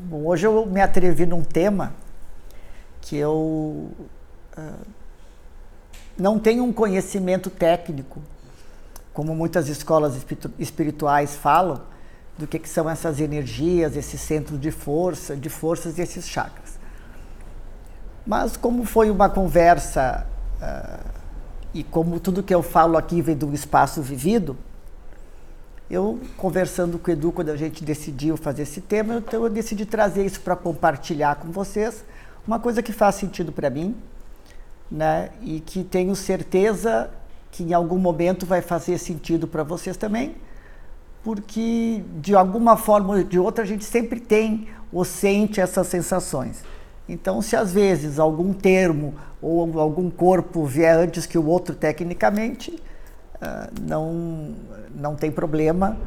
Bom, hoje eu me atrevi num tema que eu não tenho um conhecimento técnico, como muitas escolas espirituais falam, do que são essas energias, esses centros de forças e esses chakras. Mas como foi uma conversa e como tudo que eu falo aqui vem de um espaço vivido, eu conversando com o Edu, quando a gente decidiu fazer esse tema, então eu decidi trazer isso para compartilhar com vocês, uma coisa que faz sentido para mim, né? E que tenho certeza que em algum momento vai fazer sentido para vocês também, porque de alguma forma ou de outra a gente sempre tem ou sente essas sensações. Então, se às vezes algum termo ou algum corpo vier antes que o outro tecnicamente, não tem problema,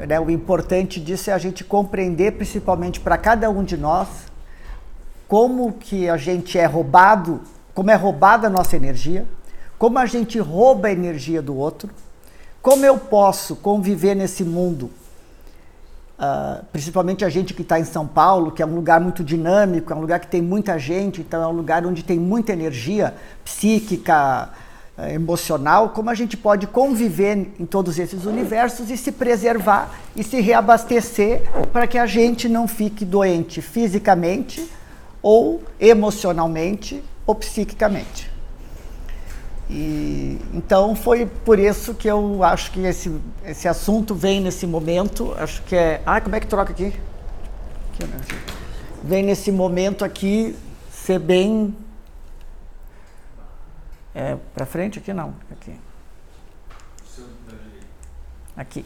né? O importante disso é a gente compreender, principalmente para cada um de nós, como que a gente é roubado, como é roubada a nossa energia, como a gente rouba a energia do outro, como eu posso conviver nesse mundo, principalmente a gente que está em São Paulo, que é um lugar muito dinâmico, é um lugar que tem muita gente, então é um lugar onde tem muita energia psíquica, emocional, como a gente pode conviver em todos esses universos e se preservar e se reabastecer para que a gente não fique doente fisicamente ou emocionalmente ou psiquicamente. E então foi por isso que eu acho que esse assunto vem nesse momento, acho que é... como é que troca aqui? Vem nesse momento aqui ser bem... para frente aqui não, aqui. Aqui.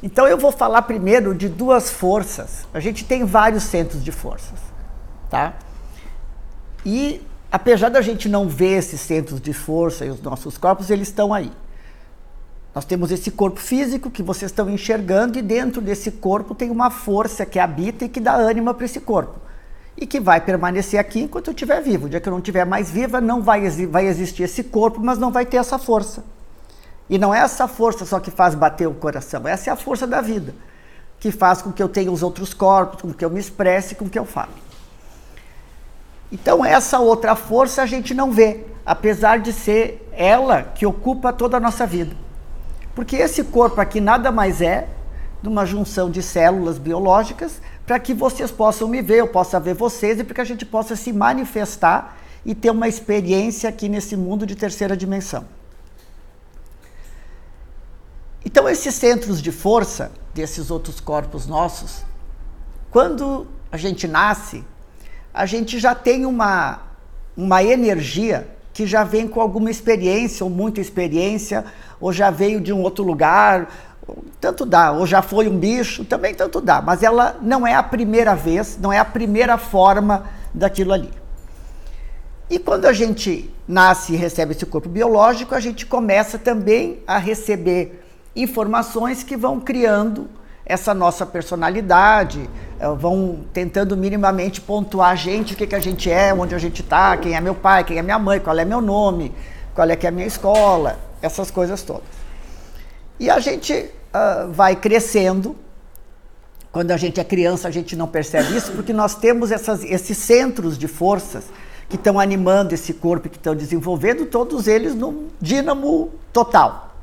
Então eu vou falar primeiro de duas forças. A gente tem vários centros de forças, tá? E apesar da gente não ver esses centros de força e os nossos corpos, eles estão aí. Nós temos esse corpo físico que vocês estão enxergando e dentro desse corpo tem uma força que habita e que dá ânima para esse corpo. E que vai permanecer aqui enquanto eu estiver vivo. O dia que eu não estiver mais viva, não vai existir esse corpo, mas não vai ter essa força. E não é essa força só que faz bater o coração, essa é a força da vida, que faz com que eu tenha os outros corpos, com que eu me expresse, com que eu fale. Então essa outra força a gente não vê, apesar de ser ela que ocupa toda a nossa vida. Porque esse corpo aqui nada mais é de uma junção de células biológicas para que vocês possam me ver, eu possa ver vocês e para que a gente possa se manifestar e ter uma experiência aqui nesse mundo de terceira dimensão. Então esses centros de força desses outros corpos nossos, quando a gente nasce, a gente já tem uma energia que já vem com alguma experiência ou muita experiência, ou já veio de um outro lugar, tanto dá, ou já foi um bicho, também tanto dá, mas ela não é a primeira vez, não é a primeira forma daquilo ali. E quando a gente nasce e recebe esse corpo biológico, a gente começa também a receber informações que vão criando essa nossa personalidade, vão tentando minimamente pontuar a gente, o que a gente é, onde a gente está, quem é meu pai, quem é minha mãe, qual é meu nome, qual é que é a minha escola, essas coisas todas. E a gente vai crescendo. Quando a gente é criança, a gente não percebe isso, porque nós temos esses centros de forças que estão animando esse corpo, que estão desenvolvendo, todos eles num dínamo total.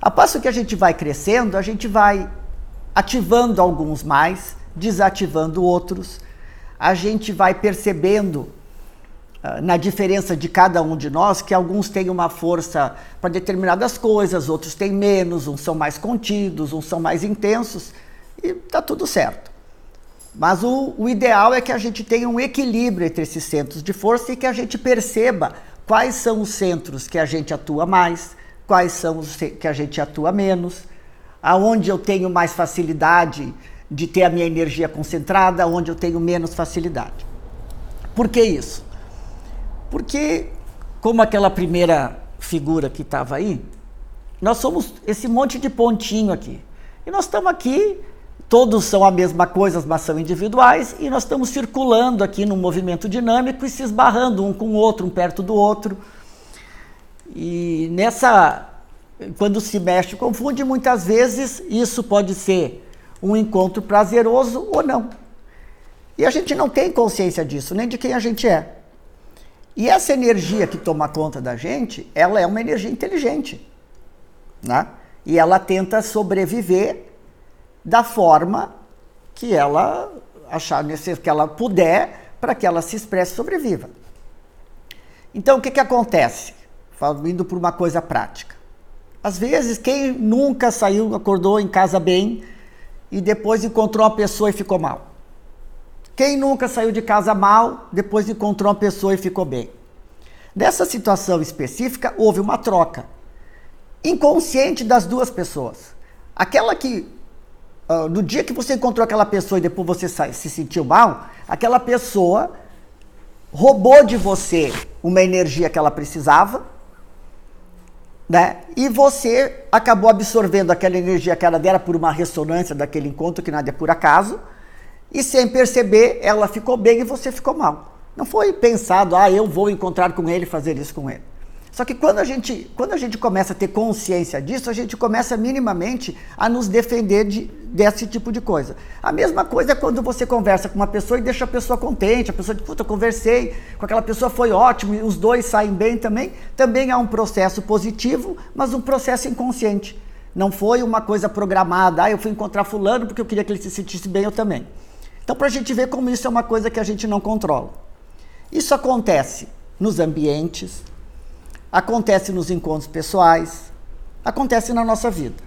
A passo que a gente vai crescendo, a gente vai ativando alguns mais, desativando outros, a gente vai percebendo na diferença de cada um de nós, que alguns têm uma força para determinadas coisas, outros têm menos, uns são mais contidos, uns são mais intensos, e está tudo certo. Mas o ideal é que a gente tenha um equilíbrio entre esses centros de força e que a gente perceba quais são os centros que a gente atua mais, quais são os que a gente atua menos, aonde eu tenho mais facilidade de ter a minha energia concentrada, onde eu tenho menos facilidade. Por que isso? Porque, como aquela primeira figura que estava aí, nós somos esse monte de pontinho aqui. E nós estamos aqui, todos são a mesma coisa, mas são individuais, e nós estamos circulando aqui num movimento dinâmico e se esbarrando um com o outro, um perto do outro. E quando se mexe, confunde, muitas vezes isso pode ser um encontro prazeroso ou não. E a gente não tem consciência disso, nem de quem a gente é. E essa energia que toma conta da gente, ela é uma energia inteligente, né? E ela tenta sobreviver da forma que ela achar que ela puder, para que ela se expresse e sobreviva. Então, o que acontece? Indo por uma coisa prática. Às vezes, quem nunca acordou em casa bem e depois encontrou uma pessoa e ficou mal? Quem nunca saiu de casa mal, depois encontrou uma pessoa e ficou bem? Nessa situação específica, houve uma troca inconsciente das duas pessoas. Aquela que, no dia que você encontrou aquela pessoa e depois você se sentiu mal, aquela pessoa roubou de você uma energia que ela precisava, né? E você acabou absorvendo aquela energia que ela dera por uma ressonância daquele encontro, que nada é por acaso, e sem perceber, ela ficou bem e você ficou mal. Não foi pensado, eu vou encontrar com ele e fazer isso com ele. Só que quando a gente começa a ter consciência disso, a gente começa minimamente a nos defender desse tipo de coisa. A mesma coisa é quando você conversa com uma pessoa e deixa a pessoa contente, a pessoa diz, puta, eu conversei com aquela pessoa, foi ótimo, e os dois saem bem também. Também é um processo positivo, mas um processo inconsciente. Não foi uma coisa programada, eu fui encontrar fulano porque eu queria que ele se sentisse bem, eu também. Então, para a gente ver como isso é uma coisa que a gente não controla. Isso acontece nos ambientes, acontece nos encontros pessoais, acontece na nossa vida.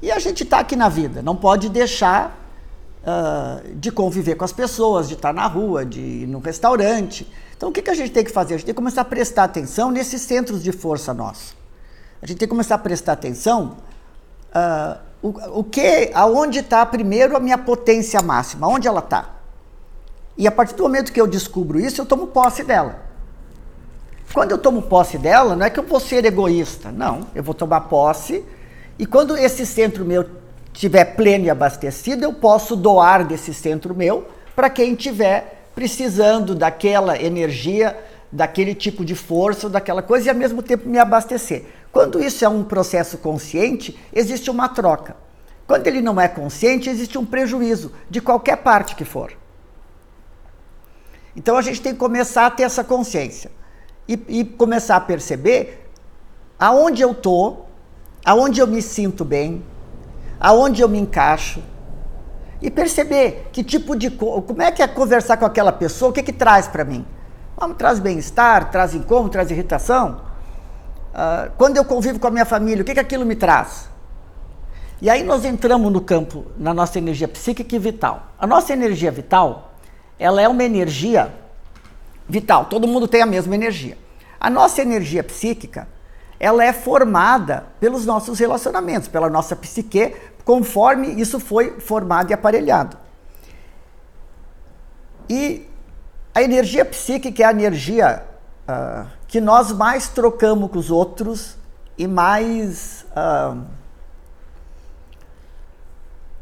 E a gente está aqui na vida, não pode deixar de conviver com as pessoas, de estar na rua, de ir no restaurante. Então, o que a gente tem que fazer? A gente tem que começar a prestar atenção nesses centros de força nossos. A gente tem que começar a prestar atenção aonde está primeiro a minha potência máxima, onde ela está. E a partir do momento que eu descubro isso, eu tomo posse dela. Quando eu tomo posse dela, não é que eu vou ser egoísta, não. Eu vou tomar posse e quando esse centro meu estiver pleno e abastecido, eu posso doar desse centro meu para quem estiver precisando daquela energia, daquele tipo de força, daquela coisa e ao mesmo tempo me abastecer. Quando isso é um processo consciente, existe uma troca. Quando ele não é consciente, existe um prejuízo de qualquer parte que for. Então a gente tem que começar a ter essa consciência e começar a perceber aonde eu estou, aonde eu me sinto bem, aonde eu me encaixo e perceber que tipo de como é que é conversar com aquela pessoa, o que traz para mim. Traz bem-estar, traz incômodo, traz irritação. Quando eu convivo com a minha família, o que aquilo me traz? E aí nós entramos no campo, na nossa energia psíquica e vital. A nossa energia vital, ela é uma energia vital, todo mundo tem a mesma energia. A nossa energia psíquica, ela é formada pelos nossos relacionamentos, pela nossa psique, conforme isso foi formado e aparelhado. E a energia psíquica é a energia que nós mais trocamos com os outros e mais...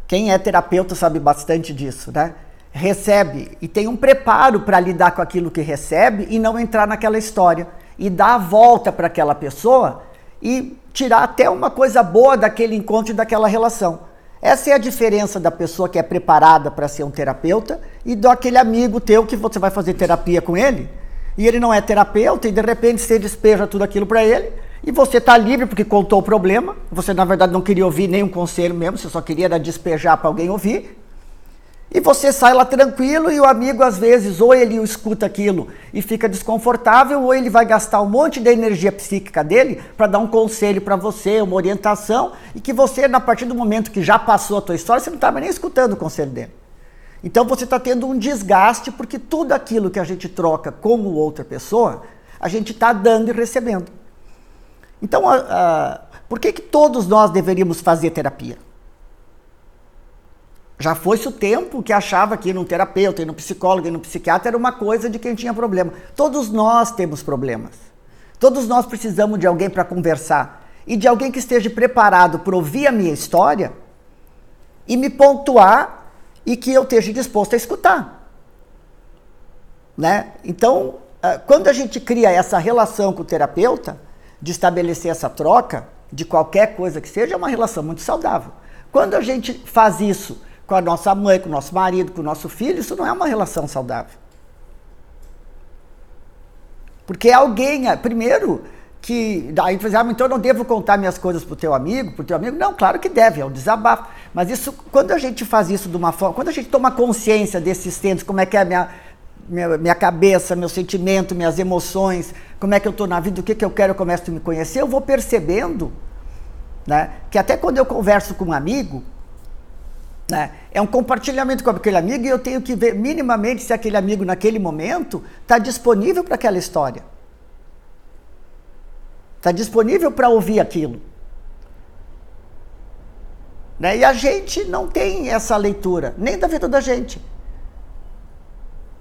quem é terapeuta sabe bastante disso, né? Recebe e tem um preparo para lidar com aquilo que recebe e não entrar naquela história e dar a volta para aquela pessoa e tirar até uma coisa boa daquele encontro e daquela relação. Essa é a diferença da pessoa que é preparada para ser um terapeuta e daquele amigo teu que você vai fazer terapia com ele e ele não é terapeuta e de repente você despeja tudo aquilo para ele e você está livre porque contou o problema, você na verdade não queria ouvir nenhum conselho mesmo, você só queria despejar para alguém ouvir. E você sai lá tranquilo e o amigo às vezes ou ele escuta aquilo e fica desconfortável ou ele vai gastar um monte da energia psíquica dele para dar um conselho para você, uma orientação e que você, a partir do momento que já passou a tua história, você não estava nem escutando o conselho dele. Então você está tendo um desgaste porque tudo aquilo que a gente troca com outra pessoa, a gente está dando e recebendo. Então, por que todos nós deveríamos fazer terapia? Já foi-se o tempo que achava que ir num terapeuta, ir num psicólogo, ir num psiquiatra era uma coisa de quem tinha problema. Todos nós temos problemas. Todos nós precisamos de alguém para conversar. E de alguém que esteja preparado para ouvir a minha história e me pontuar e que eu esteja disposto a escutar. Né? Então, quando a gente cria essa relação com o terapeuta, de estabelecer essa troca, de qualquer coisa que seja, é uma relação muito saudável. Quando a gente faz isso com a nossa mãe, com o nosso marido, com o nosso filho, isso não é uma relação saudável. Porque alguém, primeiro, que daí tu diz, então eu não devo contar minhas coisas pro teu amigo, Não, claro que deve, é um desabafo. Mas isso, quando a gente faz isso de uma forma, quando a gente toma consciência desses centros, como é que é a minha cabeça, meu sentimento, minhas emoções, como é que eu estou na vida, o que eu quero, eu começo a me conhecer, eu vou percebendo, né, que até quando eu converso com um amigo, né, é um compartilhamento com aquele amigo e eu tenho que ver minimamente se aquele amigo naquele momento está disponível para aquela história. Está disponível para ouvir aquilo. Né? E a gente não tem essa leitura, nem da vida da gente.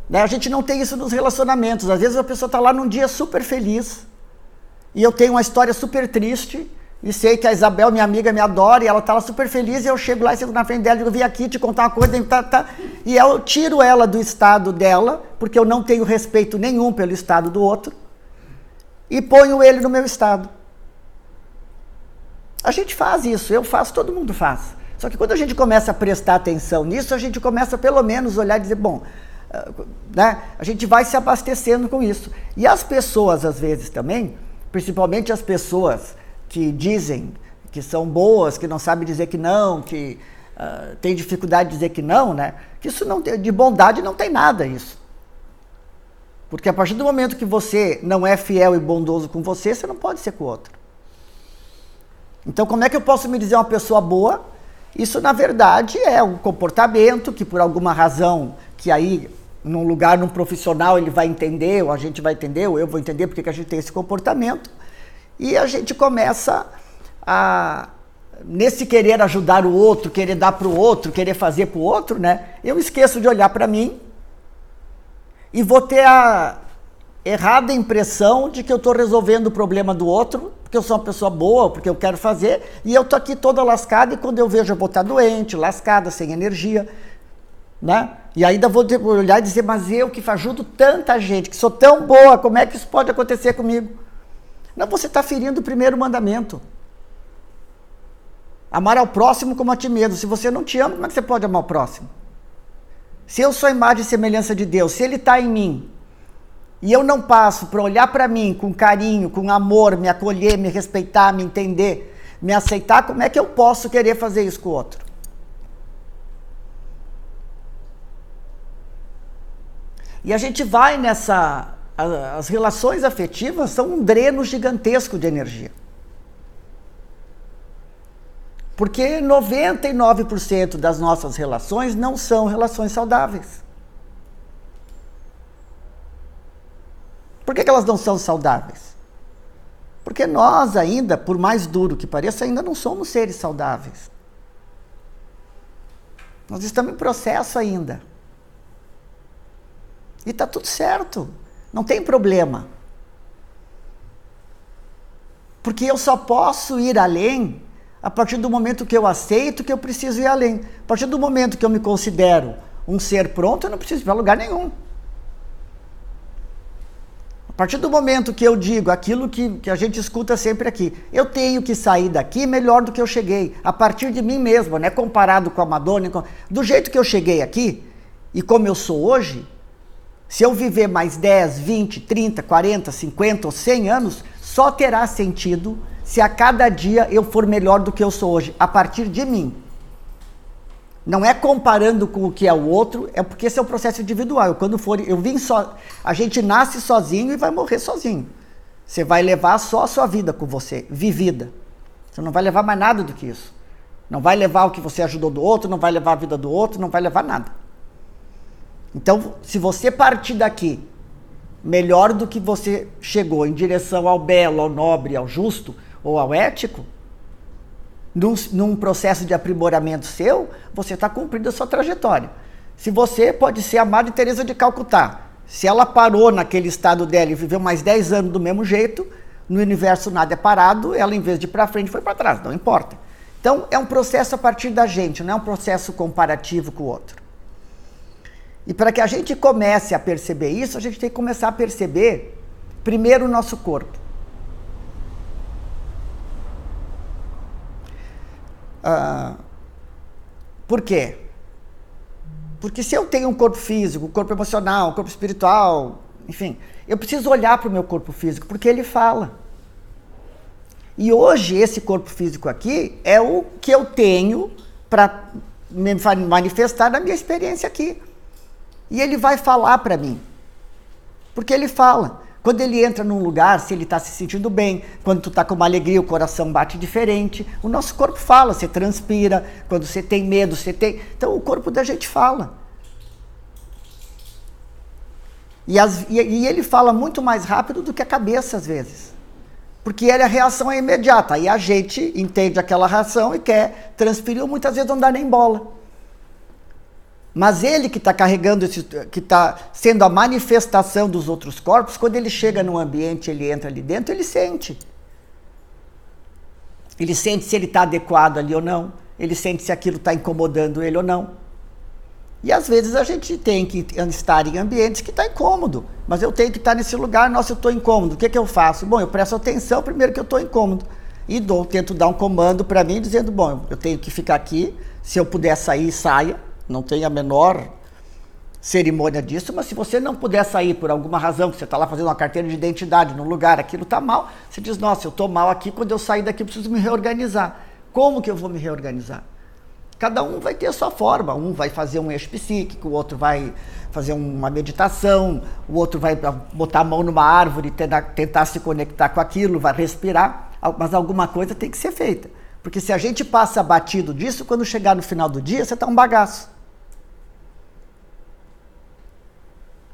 Né? A gente não tem isso nos relacionamentos. Às vezes a pessoa está lá num dia super feliz e eu tenho uma história super triste e sei que a Isabel, minha amiga, me adora e ela está lá super feliz e eu chego lá e sento na frente dela e digo, vim aqui te contar uma coisa e eu tiro ela do estado dela, porque eu não tenho respeito nenhum pelo estado do outro e ponho ele no meu estado. A gente faz isso, eu faço, todo mundo faz. Só que quando a gente começa a prestar atenção nisso, a gente começa pelo menos olhar e dizer, bom, né, a gente vai se abastecendo com isso. E as pessoas, às vezes também, principalmente as pessoas que dizem que são boas, que não sabem dizer que não, que têm dificuldade de dizer que não, né, que isso não tem, de bondade não tem nada isso. Porque a partir do momento que você não é fiel e bondoso com você, você não pode ser com o outro. Então, como é que eu posso me dizer uma pessoa boa? Isso, na verdade, é um comportamento que, por alguma razão, que aí, num lugar, num profissional, ele vai entender, ou a gente vai entender, ou eu vou entender porque que a gente tem esse comportamento. E a gente começa a, nesse querer ajudar o outro, querer dar para o outro, querer fazer para o outro, né? Eu esqueço de olhar para mim e vou ter a errada impressão de que eu estou resolvendo o problema do outro, porque eu sou uma pessoa boa, porque eu quero fazer, e eu estou aqui toda lascada, e quando eu vejo eu vou estar doente, lascada, sem energia, né? E ainda vou olhar e dizer, mas eu que ajudo tanta gente, que sou tão boa, como é que isso pode acontecer comigo? Não, você está ferindo o primeiro mandamento. Amar ao próximo como a ti mesmo. Se você não te ama, como é que você pode amar o próximo? Se eu sou a imagem e semelhança de Deus, se Ele está em mim, e eu não passo para olhar para mim com carinho, com amor, me acolher, me respeitar, me entender, me aceitar, como é que eu posso querer fazer isso com o outro? E a gente vai nessa... As relações afetivas são um dreno gigantesco de energia. Porque 99% das nossas relações não são relações saudáveis. Por que elas não são saudáveis? Porque nós ainda, por mais duro que pareça, ainda não somos seres saudáveis. Nós estamos em processo ainda. E está tudo certo. Não tem problema. Porque eu só posso ir além a partir do momento que eu aceito que eu preciso ir além. A partir do momento que eu me considero um ser pronto, eu não preciso ir para lugar nenhum. A partir do momento que eu digo aquilo que a gente escuta sempre aqui, eu tenho que sair daqui melhor do que eu cheguei, a partir de mim mesmo, né? Comparado com a Madonna, do jeito que eu cheguei aqui e como eu sou hoje, se eu viver mais 10, 20, 30, 40, 50 ou 100 anos, só terá sentido se a cada dia eu for melhor do que eu sou hoje, a partir de mim. Não é comparando com o que é o outro, é porque esse é um processo individual. A gente nasce sozinho e vai morrer sozinho. Você vai levar só a sua vida com você, vivida. Você não vai levar mais nada do que isso. Não vai levar o que você ajudou do outro, não vai levar a vida do outro, não vai levar nada. Então, se você partir daqui melhor do que você chegou, em direção ao belo, ao nobre, ao justo ou ao ético, num processo de aprimoramento seu, você está cumprindo a sua trajetória. Se você pode ser a Madre Teresa de Calcutá, se ela parou naquele estado dela e viveu mais 10 anos do mesmo jeito, no universo nada é parado, ela em vez de ir para frente foi para trás, não importa. Então é um processo a partir da gente, não é um processo comparativo com o outro. E para que a gente comece a perceber isso, a gente tem que começar a perceber primeiro o nosso corpo. Por quê? Porque se eu tenho um corpo físico, um corpo emocional, um corpo espiritual, enfim, eu preciso olhar para o meu corpo físico, porque ele fala. E hoje esse corpo físico aqui é o que eu tenho para me manifestar na minha experiência aqui. E ele vai falar para mim. Porque ele fala. Quando ele entra num lugar, se ele está se sentindo bem, quando tu está com uma alegria, o coração bate diferente. O nosso corpo fala, você transpira, quando você tem medo, você tem... Então o corpo da gente fala. E ele fala muito mais rápido do que a cabeça, às vezes. Porque a reação é imediata. Aí a gente entende aquela reação e quer transferir, ou muitas vezes não dá nem bola. Mas ele que está carregando, que está sendo a manifestação dos outros corpos, quando ele chega no ambiente, ele entra ali dentro, ele sente. Ele sente se ele está adequado ali ou não. Ele sente se aquilo está incomodando ele ou não. E às vezes a gente tem que estar em ambientes que está incômodo. Mas eu tenho que estar nesse lugar, nossa, eu estou incômodo. O que eu faço? Bom, eu presto atenção primeiro que eu estou incômodo. E tento dar um comando para mim, dizendo, bom, eu tenho que ficar aqui. Se eu puder sair, saia. Não tem a menor cerimônia disso. Mas se você não puder sair por alguma razão, que você está lá fazendo uma carteira de identidade num lugar, aquilo está mal, você diz, nossa, eu estou mal aqui, quando eu sair daqui eu preciso me reorganizar. Como que eu vou me reorganizar? Cada um vai ter a sua forma, um vai fazer um eixo psíquico, o outro vai fazer uma meditação, o outro vai botar a mão numa árvore, tentar se conectar com aquilo, vai respirar, mas alguma coisa tem que ser feita. Porque se a gente passa batido disso, quando chegar no final do dia, você está um bagaço.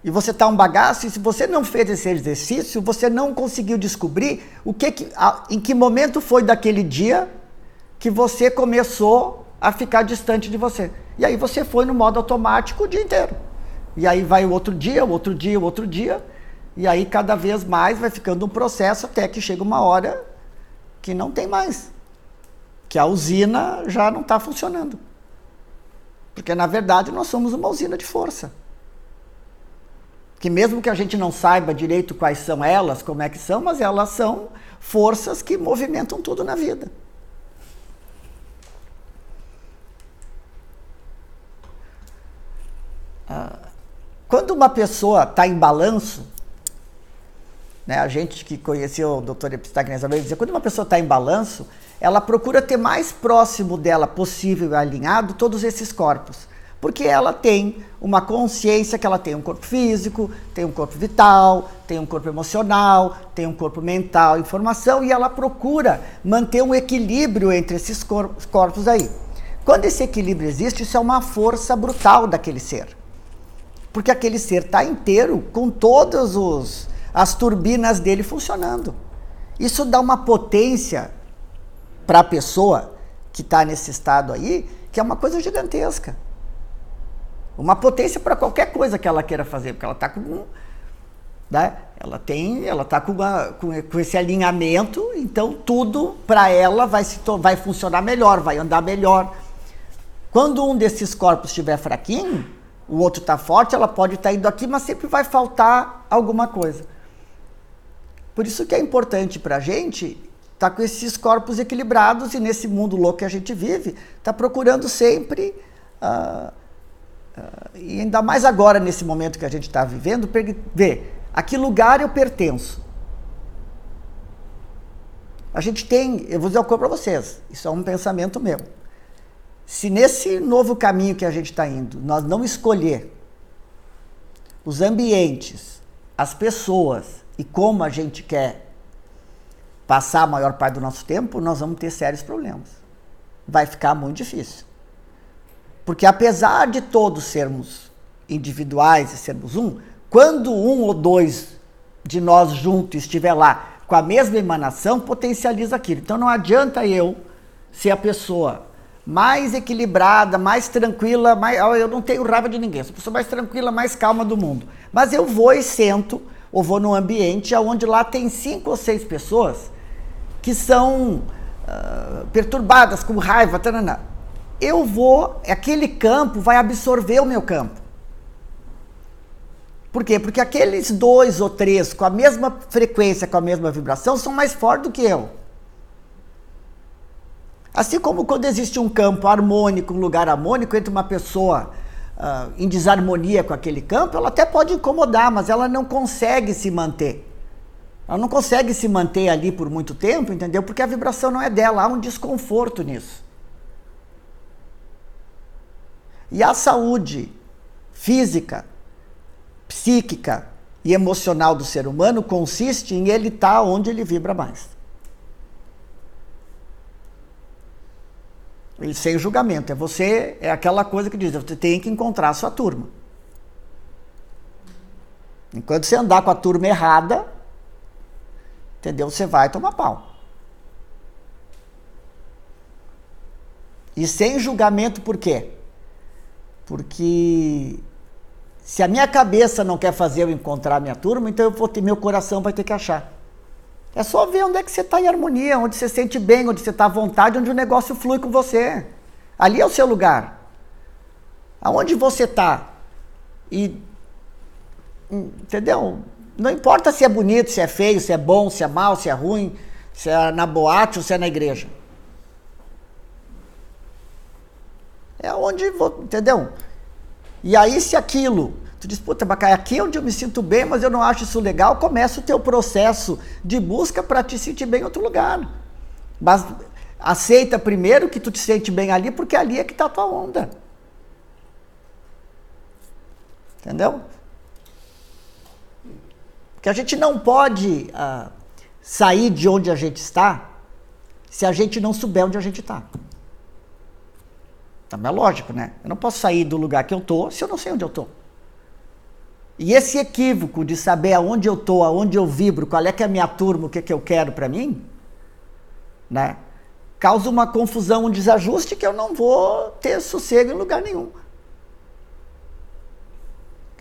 E você está um bagaço, e se você não fez esse exercício, você não conseguiu descobrir em que momento foi daquele dia que você começou a ficar distante de você. E aí você foi no modo automático o dia inteiro. E aí vai o outro dia, o outro dia, o outro dia, e aí cada vez mais vai ficando um processo até que chega uma hora que não tem mais. Que a usina já não está funcionando. Porque na verdade nós somos uma usina de força. Que mesmo que a gente não saiba direito quais são elas, como é que são, mas elas são forças que movimentam tudo na vida. Quando uma pessoa está em balanço, né, a gente que conheceu o Dr. Epistagnese vai dizer, quando uma pessoa está em balanço, ela procura ter mais próximo dela possível e alinhado todos esses corpos. Porque ela tem uma consciência que ela tem um corpo físico, tem um corpo vital, tem um corpo emocional, tem um corpo mental, informação, e ela procura manter um equilíbrio entre esses corpos aí. Quando esse equilíbrio existe, isso é uma força brutal daquele ser. Porque aquele ser está inteiro com todas as turbinas dele funcionando. Isso dá uma potência para a pessoa que está nesse estado aí, que é uma coisa gigantesca. Uma potência para qualquer coisa que ela queira fazer, porque ela está com... Né? Ela está com esse alinhamento, então tudo para ela vai funcionar melhor, vai andar melhor. Quando um desses corpos estiver fraquinho, o outro está forte, ela pode estar indo aqui, mas sempre vai faltar alguma coisa. Por isso que é importante para a gente estar com esses corpos equilibrados e nesse mundo louco que a gente vive, está procurando sempre, e ainda mais agora nesse momento que a gente está vivendo, ver a que lugar eu pertenço. A gente tem, eu vou dizer uma coisa para vocês, isso é um pensamento meu. Se nesse novo caminho que a gente está indo, nós não escolher os ambientes, as pessoas e como a gente quer passar a maior parte do nosso tempo, nós vamos ter sérios problemas. Vai ficar muito difícil. Porque apesar de todos sermos individuais e sermos um, quando um ou dois de nós juntos estiver lá com a mesma emanação, potencializa aquilo. Então não adianta eu ser a pessoa mais equilibrada, mais tranquila, eu não tenho raiva de ninguém, sou a pessoa mais tranquila, mais calma do mundo. Mas eu vou e sento, ou vou num ambiente onde lá tem 5 ou 6 pessoas que são perturbadas, com raiva, taranã. Aquele campo vai absorver o meu campo. Por quê? Porque aqueles 2 ou 3 com a mesma frequência, com a mesma vibração, são mais fortes do que eu. Assim como quando existe um campo harmônico, um lugar harmônico, entre uma pessoa em desarmonia com aquele campo, ela até pode incomodar, mas ela não consegue se manter. Ela não consegue se manter ali por muito tempo, entendeu? Porque a vibração não é dela, há um desconforto nisso. E a saúde física, psíquica e emocional do ser humano consiste em ele estar onde ele vibra mais. E sem julgamento. É aquela coisa que diz, você tem que encontrar a sua turma. Enquanto você andar com a turma errada, entendeu? Você vai tomar pau. E sem julgamento por quê? Porque se a minha cabeça não quer fazer eu encontrar a minha turma, então meu coração vai ter que achar. É só ver onde é que você está em harmonia, onde você sente bem, onde você está à vontade, onde o negócio flui com você. Ali é o seu lugar. Aonde você está. Entendeu? Não importa se é bonito, se é feio, se é bom, se é mal, se é ruim, se é na boate ou se é na igreja. É onde, entendeu? E aí se aquilo... Tu diz, puta, Bacai, aqui é onde eu me sinto bem, mas eu não acho isso legal. Começa o teu processo de busca para te sentir bem em outro lugar. Mas aceita primeiro que tu te sente bem ali, porque ali é que está a tua onda. Entendeu? Porque a gente não pode sair de onde a gente está se a gente não souber onde a gente está. Então é lógico, né? Eu não posso sair do lugar que eu estou se eu não sei onde eu estou. E esse equívoco de saber aonde eu estou, aonde eu vibro, qual é que é a minha turma, o que é que eu quero para mim, né? Causa uma confusão, um desajuste que eu não vou ter sossego em lugar nenhum.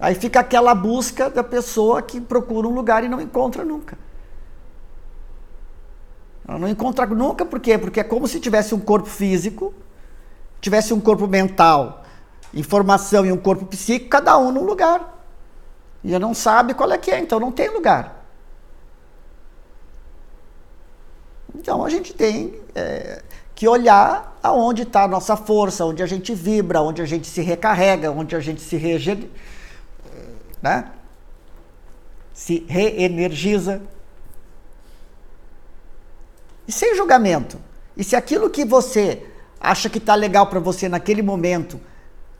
Aí fica aquela busca da pessoa que procura um lugar e não encontra nunca. Ela não encontra nunca, por quê? Porque é como se tivesse um corpo físico, tivesse um corpo mental, informação e um corpo psíquico, cada um num lugar. E não sabe qual é que é, então não tem lugar. Então a gente tem que olhar aonde está a nossa força, onde a gente vibra, onde a gente se recarrega, onde a gente se né? Se reenergiza. E sem julgamento. E se aquilo que você acha que está legal para você naquele momento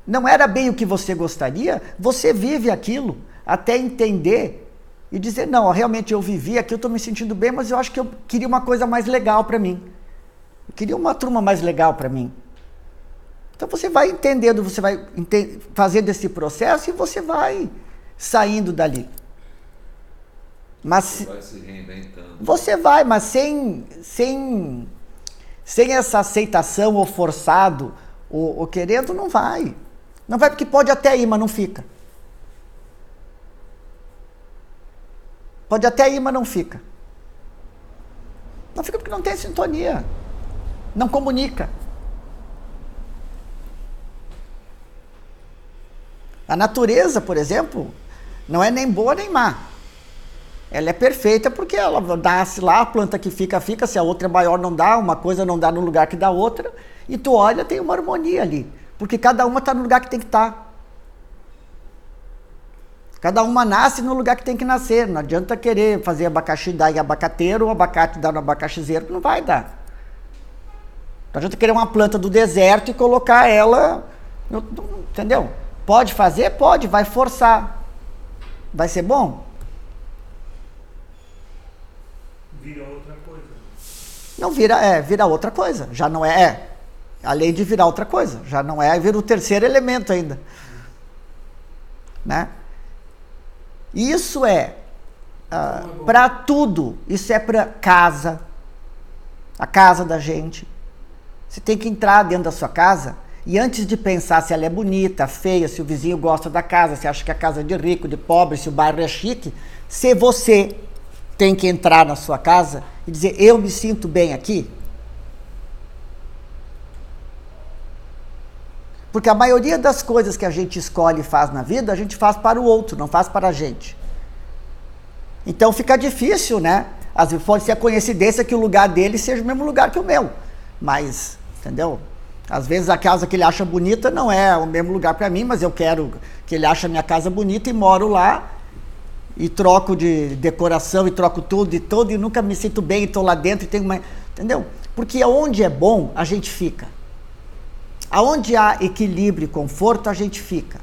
não era bem o que você gostaria, você vive aquilo até entender e dizer, não, realmente eu vivi aqui, eu estou me sentindo bem, mas eu acho que eu queria uma coisa mais legal para mim. Eu queria uma turma mais legal para mim. Então você vai entendendo, você vai fazendo esse processo e você vai saindo dali. Mas você vai se reinventando. Você vai, mas sem essa aceitação ou forçado ou querendo, não vai. Não vai porque pode até ir, mas não fica. Pode até ir, mas não fica. Não fica porque não tem sintonia. Não comunica. A natureza, por exemplo, não é nem boa nem má. Ela é perfeita porque ela nasce lá, a planta que fica, se a outra é maior não dá, uma coisa não dá no lugar que dá outra, e tu olha, tem uma harmonia ali. Porque cada uma está no lugar que tem que estar. Cada uma nasce no lugar que tem que nascer. Não adianta querer fazer abacaxi dar em abacateiro ou abacate dar no abacaxizeiro, que não vai dar. Não adianta querer uma planta do deserto e colocar ela... Entendeu? Pode fazer? Pode, vai forçar. Vai ser bom? Vira outra coisa. Não vira, vira outra coisa. Já não é. Além de virar outra coisa. Já não é, vira o terceiro elemento ainda. Né? Isso é para tudo. Isso é para casa. A casa da gente. Você tem que entrar dentro da sua casa e antes de pensar se ela é bonita, feia, se o vizinho gosta da casa, se acha que a casa é de rico, de pobre, se o bairro é chique, se você tem que entrar na sua casa e dizer, eu me sinto bem aqui. Porque a maioria das coisas que a gente escolhe e faz na vida, a gente faz para o outro, não faz para a gente. Então fica difícil, né? Às vezes pode ser a coincidência que o lugar dele seja o mesmo lugar que o meu. Mas entendeu? Às vezes a casa que ele acha bonita não é o mesmo lugar para mim, mas eu quero que ele ache a minha casa bonita e moro lá e troco de decoração e troco tudo e todo e nunca me sinto bem e estou lá dentro e tenho uma... Entendeu? Porque onde é bom, a gente fica. Aonde há equilíbrio e conforto, a gente fica.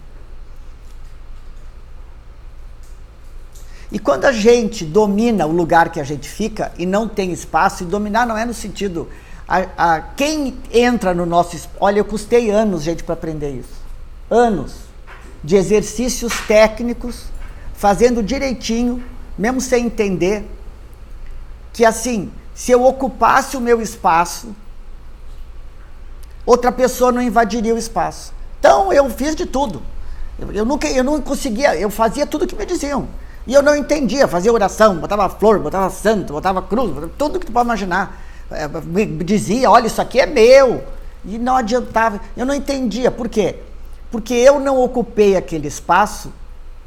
E quando a gente domina o lugar que a gente fica e não tem espaço, e dominar não é no sentido... quem entra no nosso... Olha, eu custei anos, gente, para aprender isso. Anos de exercícios técnicos, fazendo direitinho, mesmo sem entender, que assim, se eu ocupasse o meu espaço, outra pessoa não invadiria o espaço. Então, eu fiz de tudo. Eu não conseguia, eu fazia tudo que me diziam. E eu não entendia, fazia oração, botava flor, botava santo, botava cruz, botava tudo que tu pode imaginar. Me dizia, olha, isso aqui é meu. E não adiantava, eu não entendia. Por quê? Porque eu não ocupei aquele espaço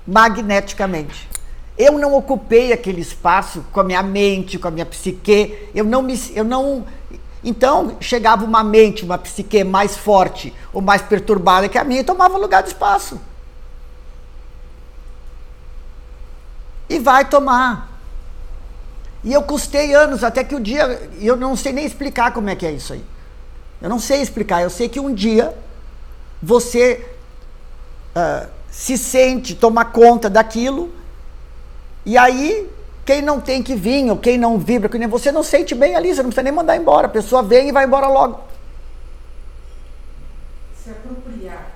magneticamente. Eu não ocupei aquele espaço com a minha mente, com a minha psique. Então, chegava uma mente, uma psique mais forte ou mais perturbada que a minha e tomava lugar do espaço. E vai tomar. E eu custei anos, até que o dia... Eu não sei nem explicar como é que é isso aí. Eu não sei explicar. Eu sei que um dia você se sente, toma conta daquilo, e aí quem não tem que vir, ou quem não vibra, que nem você não sente bem ali, você não precisa nem mandar embora. A pessoa vem e vai embora logo. Se apropriar.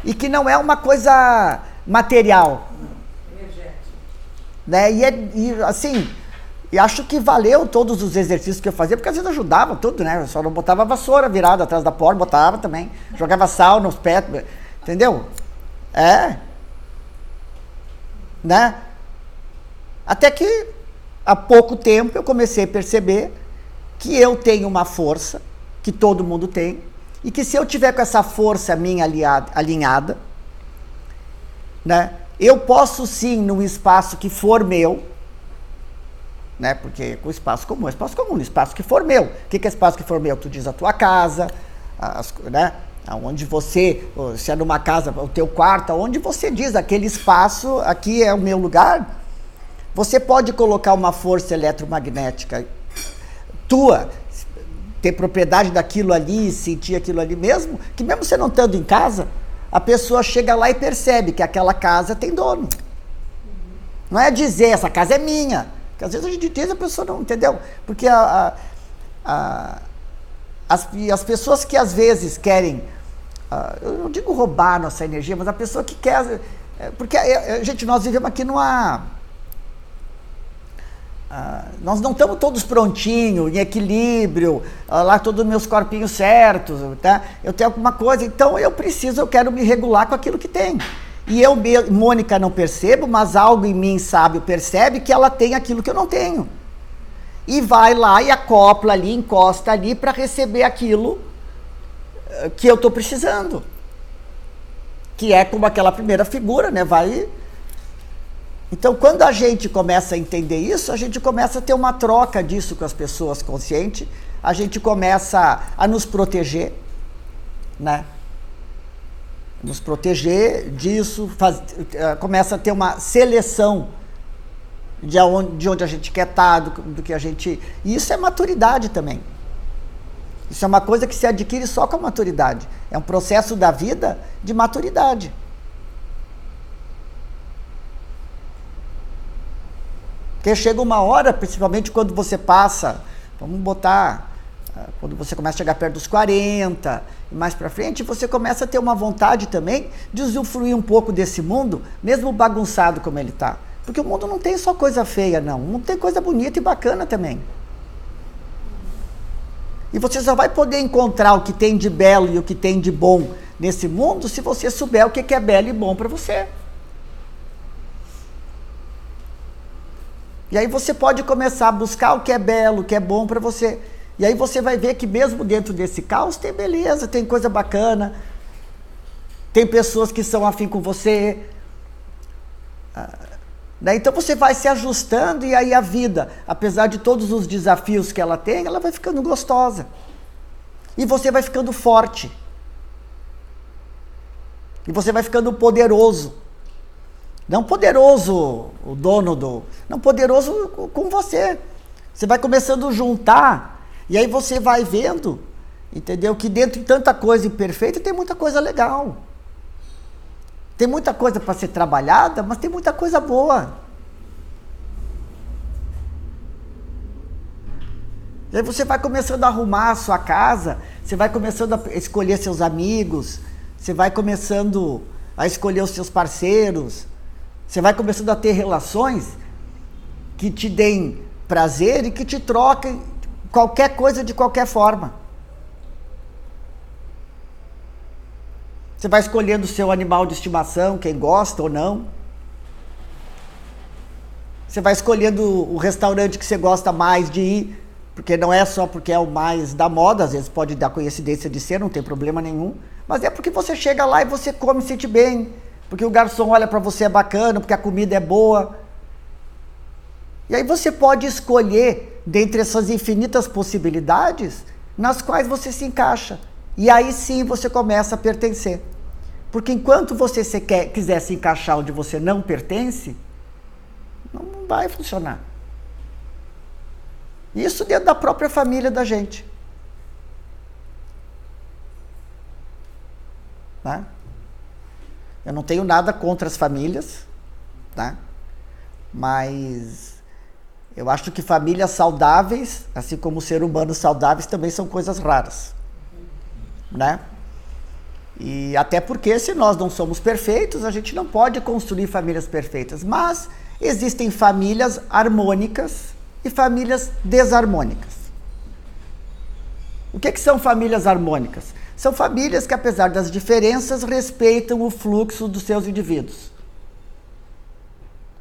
E que não é uma coisa material. Né? E assim, e acho que valeu todos os exercícios que eu fazia, porque às vezes ajudava tudo, né? Eu só não botava a vassoura virada atrás da porta, botava também. Jogava sal nos pés, entendeu? Né? Até que, há pouco tempo, eu comecei a perceber que eu tenho uma força, que todo mundo tem, e que se eu tiver com essa força minha alinhada, né? Eu posso sim, num espaço que for meu, né? Porque o espaço comum é espaço comum, no espaço que for meu. O que é espaço que for meu? Tu diz a tua casa, né? Onde você, se é numa casa, o teu quarto, onde você diz aquele espaço, aqui é o meu lugar, você pode colocar uma força eletromagnética tua, ter propriedade daquilo ali, sentir aquilo ali mesmo, que mesmo você não estando em casa, a pessoa chega lá e percebe que aquela casa tem dono. Não é dizer, essa casa é minha. Porque às vezes a gente diz, a pessoa não entendeu. Porque as pessoas que às vezes querem, eu não digo roubar nossa energia, mas a pessoa que quer... Porque, gente, nós vivemos aqui numa... nós não estamos todos prontinhos, em equilíbrio, lá todos os meus corpinhos certos, tá? Eu tenho alguma coisa, então eu quero me regular com aquilo que tem. E eu, Mônica, não percebo, mas algo em mim sábio percebe que ela tem aquilo que eu não tenho. E vai lá e acopla ali, encosta ali para receber aquilo que eu estou precisando. Que é como aquela primeira figura, né? Então, quando a gente começa a entender isso, a gente começa a ter uma troca disso com as pessoas conscientes, a gente começa a nos proteger, né? Nos proteger disso, começa a ter uma seleção de onde a gente quer estar, do que a gente... E isso é maturidade também. Isso é uma coisa que se adquire só com a maturidade. É um processo da vida de maturidade. Porque chega uma hora, principalmente quando você passa, vamos botar, quando você começa a chegar perto dos 40 e mais pra frente, você começa a ter uma vontade também de usufruir um pouco desse mundo, mesmo bagunçado como ele está. Porque o mundo não tem só coisa feia, não. O mundo tem coisa bonita e bacana também. E você só vai poder encontrar o que tem de belo e o que tem de bom nesse mundo se você souber o que é belo e bom para você. E aí você pode começar a buscar o que é belo, o que é bom para você. E aí você vai ver que mesmo dentro desse caos tem beleza, tem coisa bacana, tem pessoas que são afim com você. Então você vai se ajustando e aí a vida, apesar de todos os desafios que ela tem, ela vai ficando gostosa. E você vai ficando forte. E você vai ficando poderoso. Não poderoso o dono do... Não, poderoso com você. Você vai começando a juntar, e aí você vai vendo, entendeu? Que dentro de tanta coisa imperfeita tem muita coisa legal. Tem muita coisa para ser trabalhada, mas tem muita coisa boa. E aí você vai começando a arrumar a sua casa, você vai começando a escolher seus amigos, você vai começando a escolher os seus parceiros, você vai começando a ter relações que te deem prazer e que te troquem qualquer coisa de qualquer forma. Você vai escolhendo o seu animal de estimação, quem gosta ou não. Você vai escolhendo o restaurante que você gosta mais de ir, porque não é só porque é o mais da moda, às vezes pode dar coincidência de ser, não tem problema nenhum, mas é porque você chega lá e você come e se sente bem, porque o garçom olha para você, é bacana, porque a comida é boa. E aí você pode escolher dentre essas infinitas possibilidades nas quais você se encaixa. E aí sim você começa a pertencer. Porque enquanto você quiser se encaixar onde você não pertence, não vai funcionar. Isso dentro da própria família da gente. Tá? Eu não tenho nada contra as famílias, tá? Mas eu acho que famílias saudáveis, assim como seres humanos saudáveis, também são coisas raras, né? E até porque se nós não somos perfeitos, a gente não pode construir famílias perfeitas, mas existem famílias harmônicas e famílias desarmônicas. O que são famílias harmônicas? São famílias que, apesar das diferenças, respeitam o fluxo dos seus indivíduos.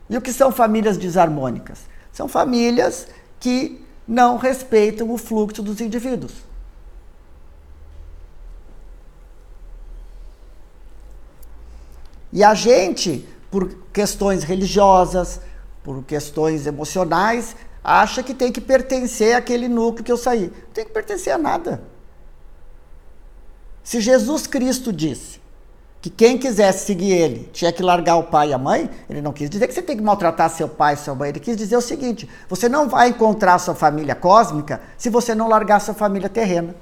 E o que são famílias desarmônicas? São famílias que não respeitam o fluxo dos indivíduos. E a gente, por questões religiosas, por questões emocionais, acha que tem que pertencer àquele núcleo que eu saí. Não tem que pertencer a nada. Se Jesus Cristo disse que quem quisesse seguir ele tinha que largar o pai e a mãe, ele não quis dizer que você tem que maltratar seu pai e sua mãe, ele quis dizer o seguinte: você não vai encontrar sua família cósmica se você não largar sua família terrena.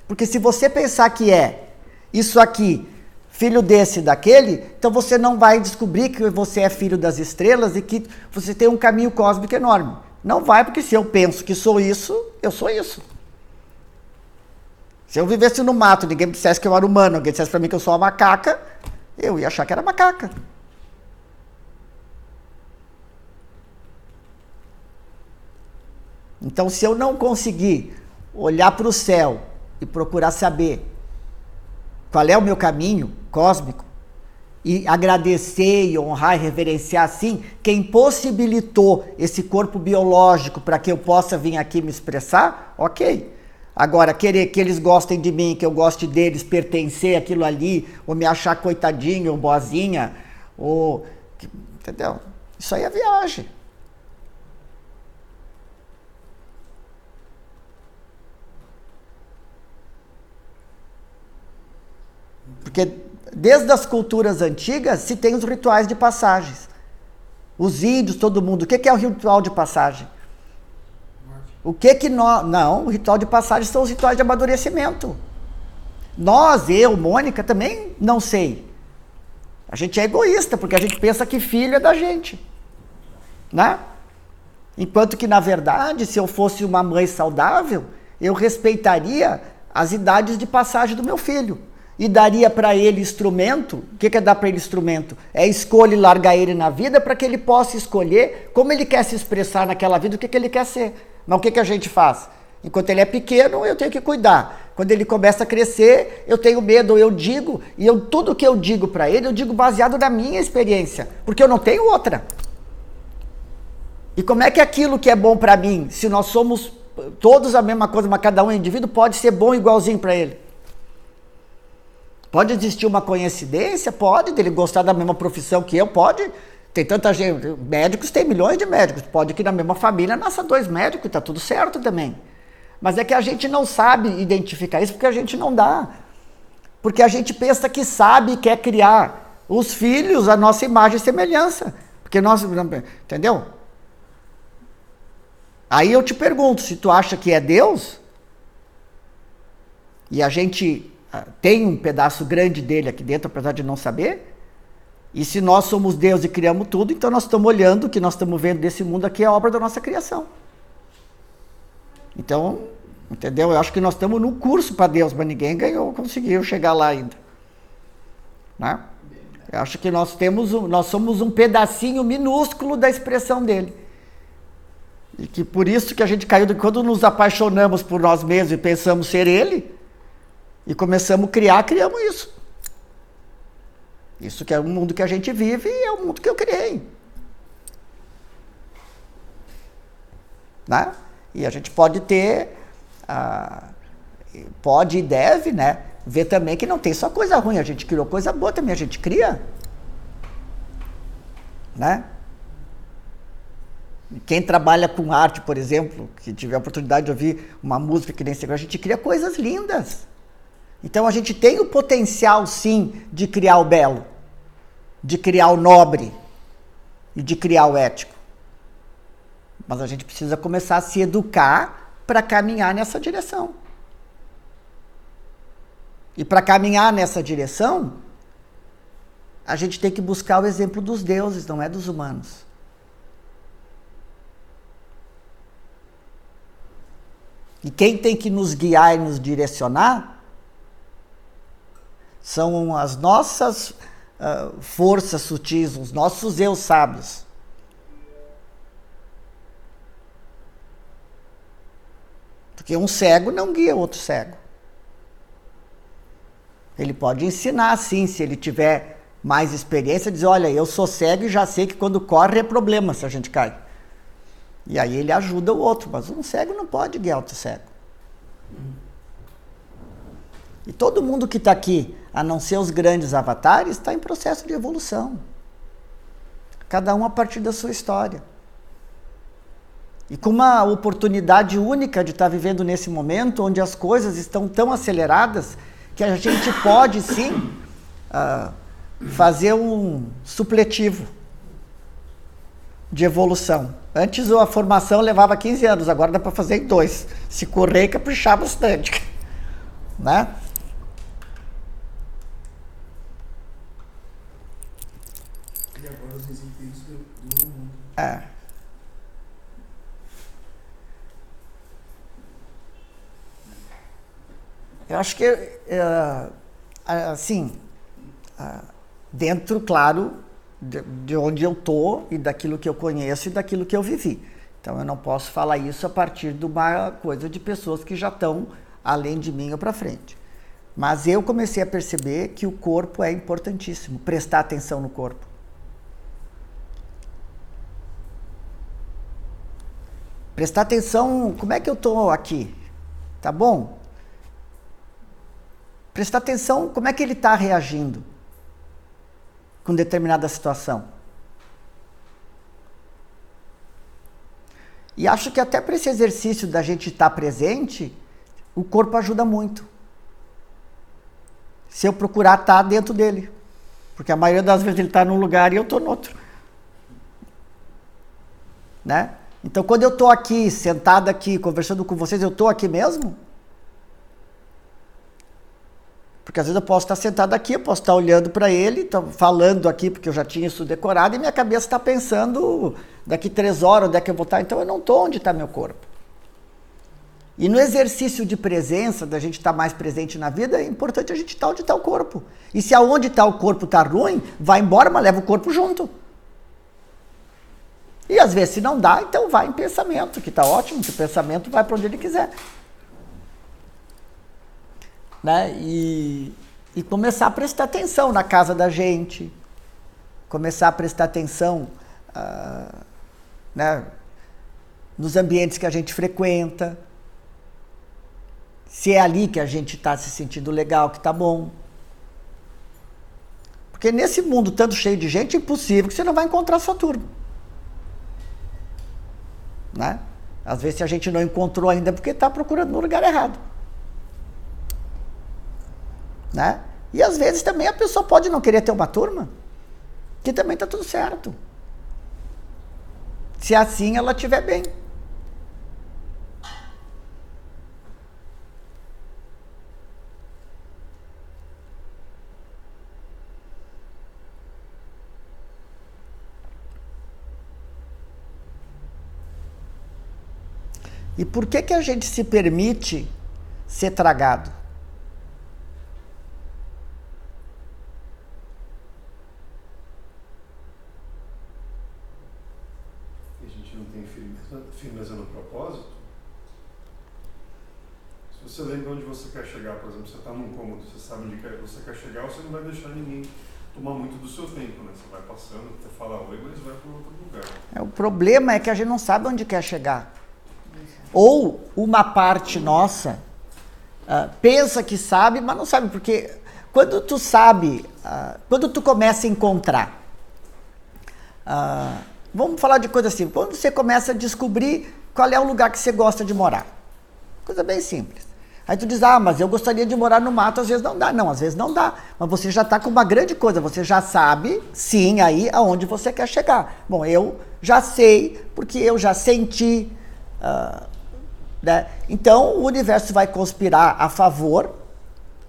Porque se você pensar que é isso aqui, filho desse e daquele, então você não vai descobrir que você é filho das estrelas e que você tem um caminho cósmico enorme. Não vai, porque se eu penso que sou isso, eu sou isso. Se eu vivesse no mato, ninguém me dissesse que eu era humano, alguém dissesse para mim que eu sou uma macaca, eu ia achar que era macaca. Então, se eu não conseguir olhar para o céu e procurar saber qual é o meu caminho cósmico, e agradecer e honrar e reverenciar, assim, quem possibilitou esse corpo biológico para que eu possa vir aqui me expressar, ok. Agora, querer que eles gostem de mim, que eu goste deles, pertencer àquilo ali, ou me achar coitadinho, ou boazinha, ou... Entendeu? Isso aí é viagem. Porque desde as culturas antigas se tem os rituais de passagens. Os índios, todo mundo. O que é o ritual de passagem? O que nós... Não, o ritual de passagem são os rituais de amadurecimento. Nós, eu, Mônica, também não sei. A gente é egoísta, porque a gente pensa que filho é da gente. Né? Enquanto que, na verdade, se eu fosse uma mãe saudável, eu respeitaria as idades de passagem do meu filho. E daria para ele instrumento. O que é dar para ele instrumento? É escolher e largar ele na vida para que ele possa escolher como ele quer se expressar naquela vida, o que ele quer ser. Mas o que a gente faz? Enquanto ele é pequeno, eu tenho que cuidar. Quando ele começa a crescer, eu tenho medo, eu digo, e tudo que eu digo para ele, eu digo baseado na minha experiência, porque eu não tenho outra. E como é que aquilo que é bom para mim, se nós somos todos a mesma coisa, mas cada um é indivíduo, pode ser bom igualzinho para ele? Pode existir uma coincidência? Pode, dele gostar da mesma profissão que eu, pode. Tem tanta gente, médicos tem milhões de médicos, pode que na mesma família nasça 2 médicos, tá tudo certo também. Mas é que a gente não sabe identificar isso porque a gente não dá. Porque a gente pensa que sabe e quer criar os filhos a nossa imagem e semelhança. Porque nós, entendeu? Aí eu te pergunto, se tu acha que é Deus, e a gente tem um pedaço grande dele aqui dentro, apesar de não saber, e se nós somos Deus e criamos tudo, então nós estamos olhando, o que nós estamos vendo desse mundo aqui é a obra da nossa criação. Então, entendeu? Eu acho que nós estamos num curso para Deus, mas ninguém conseguiu chegar lá ainda. Né? Eu acho que nós somos um pedacinho minúsculo da expressão dele. E que por isso que a gente caiu, quando nos apaixonamos por nós mesmos e pensamos ser ele, e começamos a criamos isso. Isso que é o mundo que a gente vive e é o mundo que eu criei. Né? E a gente pode ter, pode e deve, né, ver também que não tem só coisa ruim, a gente criou coisa boa também, a gente cria. Né? Quem trabalha com arte, por exemplo, que tiver a oportunidade de ouvir uma música que nem esse, a gente cria coisas lindas. Então a gente tem o potencial, sim, de criar o belo, de criar o nobre e de criar o ético. Mas a gente precisa começar a se educar para caminhar nessa direção. E para caminhar nessa direção, a gente tem que buscar o exemplo dos deuses, não é dos humanos. E quem tem que nos guiar e nos direcionar são as nossas forças sutis, os nossos eu sábios. Porque um cego não guia outro cego. Ele pode ensinar, sim, se ele tiver mais experiência, dizer, olha, eu sou cego e já sei que quando corre é problema se a gente cai. E aí ele ajuda o outro, mas um cego não pode guiar outro cego. E todo mundo que está aqui, a não ser os grandes avatares, está em processo de evolução. Cada um a partir da sua história. E com uma oportunidade única de estar vivendo nesse momento, onde as coisas estão tão aceleradas, que a gente pode, sim, fazer um supletivo de evolução. Antes a formação levava 15 anos, agora dá para fazer em 2. Se correr e caprichar bastante. Né? E agora os desempenhos duram muito. Eu acho que, assim, dentro, claro, de onde eu estou e daquilo que eu conheço e daquilo que eu vivi. Então, eu não posso falar isso a partir de uma coisa de pessoas que já estão além de mim ou para frente. Mas eu comecei a perceber que o corpo é importantíssimo, prestar atenção no corpo. Prestar atenção, como é que eu estou aqui? Tá bom? Prestar atenção como é que ele está reagindo com determinada situação. E acho que até para esse exercício da gente estar presente, o corpo ajuda muito. Se eu procurar estar dentro dele. Porque a maioria das vezes ele está num lugar e eu estou no outro. Né? Então, quando eu estou aqui, sentado aqui, conversando com vocês, eu estou aqui mesmo? Porque às vezes eu posso estar sentado aqui, eu posso estar olhando para ele, falando aqui, porque eu já tinha isso decorado, e minha cabeça está pensando daqui 3 horas, onde é que eu vou estar? Então eu não estou onde está meu corpo. E no exercício de presença, da gente estar mais presente na vida, é importante a gente estar onde está o corpo. E se aonde está o corpo está ruim, vai embora, mas leva o corpo junto. E às vezes se não dá, então vai em pensamento, que está ótimo, que o pensamento vai para onde ele quiser. Né? E começar a prestar atenção na casa da gente, começar a prestar atenção né, nos ambientes que a gente frequenta, se é ali que a gente está se sentindo legal, que está bom. Porque nesse mundo tanto cheio de gente, é impossível que você não vai encontrar sua turma. Né? Às vezes, se a gente não encontrou ainda, é porque está procurando no lugar errado. Né? E às vezes também a pessoa pode não querer ter uma turma, que também está tudo certo. Se assim ela estiver bem. E por que a gente se permite ser tragado? A gente não tem firmeza no propósito. Se você lembra onde você quer chegar, por exemplo, você está num cômodo, você sabe onde você quer chegar, você não vai deixar ninguém tomar muito do seu tempo, né? Você vai passando, você fala oi, mas vai para outro lugar. O problema é que a gente não sabe onde quer chegar. Ou uma parte nossa pensa que sabe, mas não sabe, porque quando tu sabe, quando tu começa a encontrar, vamos falar de coisa assim, quando você começa a descobrir qual é o lugar que você gosta de morar, coisa bem simples. Aí tu diz, mas eu gostaria de morar no mato, às vezes não dá. Não, às vezes não dá, mas você já está com uma grande coisa, você já sabe, sim, aí aonde você quer chegar. Bom, eu já sei, porque eu já senti... né? Então, o universo vai conspirar a favor.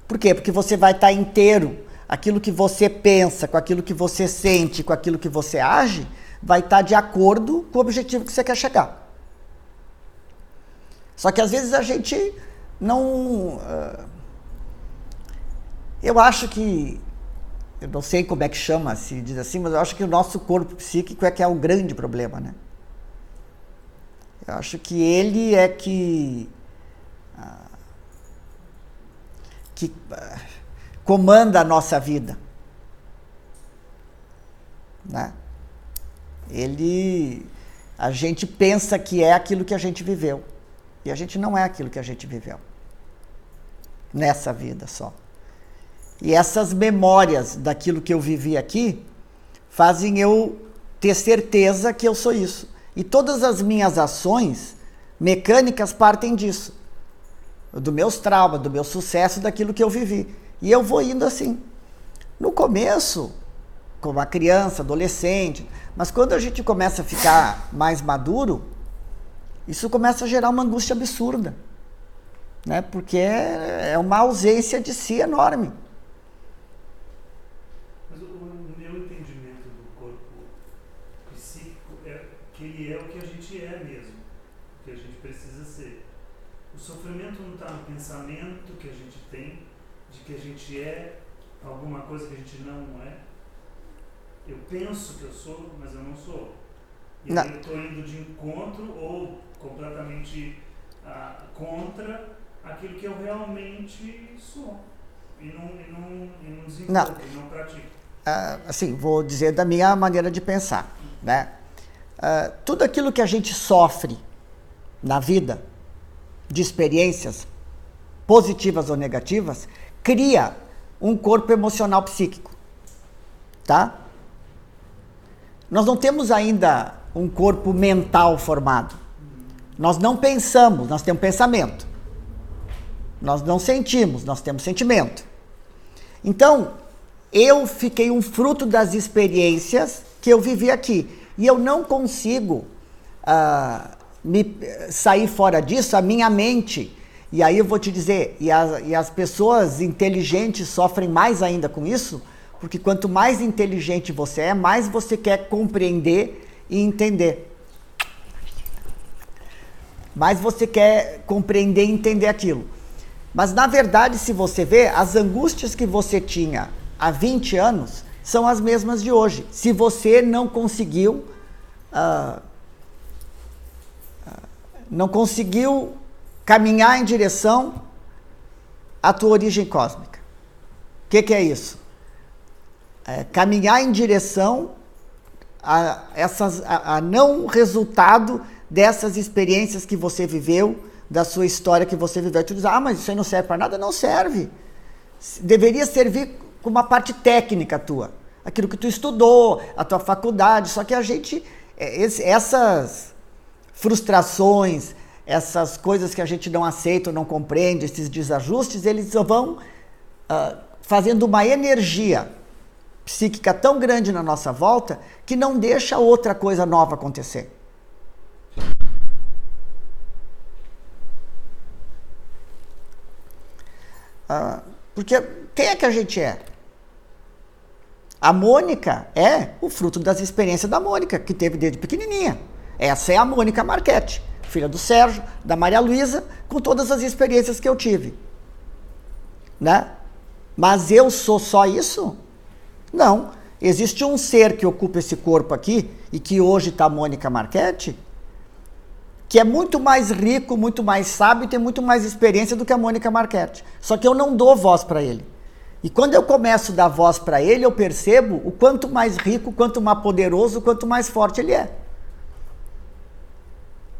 Por quê? Porque você vai estar inteiro. Aquilo que você pensa, com aquilo que você sente, com aquilo que você age, vai estar de acordo com o objetivo que você quer chegar. Só que às vezes a gente não... eu acho que... Eu não sei como é que chama, se diz assim, mas eu acho que o nosso corpo psíquico é que é o grande problema, né? Eu acho que ele é que comanda a nossa vida, né? A gente pensa que é aquilo que a gente viveu, e a gente não é aquilo que a gente viveu, nessa vida só. E essas memórias daquilo que eu vivi aqui, fazem eu ter certeza que eu sou isso. E todas as minhas ações mecânicas partem disso. Dos meus traumas, do meu sucesso, daquilo que eu vivi. E eu vou indo assim. No começo, como uma criança, adolescente, mas quando a gente começa a ficar mais maduro, isso começa a gerar uma angústia absurda, né? Porque é uma ausência de si enorme. Mas o meu entendimento do corpo psíquico é que ele é o que a gente é mesmo, o que a gente precisa ser. O sofrimento não está no pensamento que a gente tem de que a gente é alguma coisa que a gente não é. Eu penso que eu sou, mas eu não sou. E aí eu estou indo de encontro ou completamente contra aquilo que eu realmente sou. E não desenvolvo, e não pratico. Assim, vou dizer da minha maneira de pensar, né? Tudo aquilo que a gente sofre na vida, de experiências positivas ou negativas, cria um corpo emocional psíquico, tá? Nós não temos ainda um corpo mental formado. Nós não pensamos, nós temos pensamento. Nós não sentimos, nós temos sentimento. Então, eu fiquei um fruto das experiências que eu vivi aqui. E eu não consigo me sair fora disso, a minha mente. E aí eu vou te dizer, e as pessoas inteligentes sofrem mais ainda com isso, porque quanto mais inteligente você é, mais você quer compreender e entender. Mais você quer compreender e entender aquilo. Mas, na verdade, se você vê, as angústias que você tinha há 20 anos são as mesmas de hoje. Se você não conseguiu caminhar em direção à tua origem cósmica. O que é isso? Caminhar em direção a não resultado dessas experiências que você viveu, da sua história que você viveu. Tu diz, mas isso aí não serve para nada? Não serve. Deveria servir como uma parte técnica tua. Aquilo que tu estudou, a tua faculdade. Só que a gente, essas frustrações, essas coisas que a gente não aceita ou não compreende, esses desajustes, eles vão fazendo uma energia psíquica tão grande na nossa volta que não deixa outra coisa nova acontecer. Porque quem é que a gente é? A Mônica é o fruto das experiências da Mônica, que teve desde pequenininha. Essa é a Mônica Marchetti, filha do Sérgio, da Maria Luísa, com todas as experiências que eu tive. Né? Mas eu sou só isso? Não. Existe um ser que ocupa esse corpo aqui, e que hoje está a Mônica Marchetti, que é muito mais rico, muito mais sábio e tem muito mais experiência do que a Mônica Marchetti. Só que eu não dou voz para ele. E quando eu começo a dar voz para ele, eu percebo o quanto mais rico, quanto mais poderoso, quanto mais forte ele é.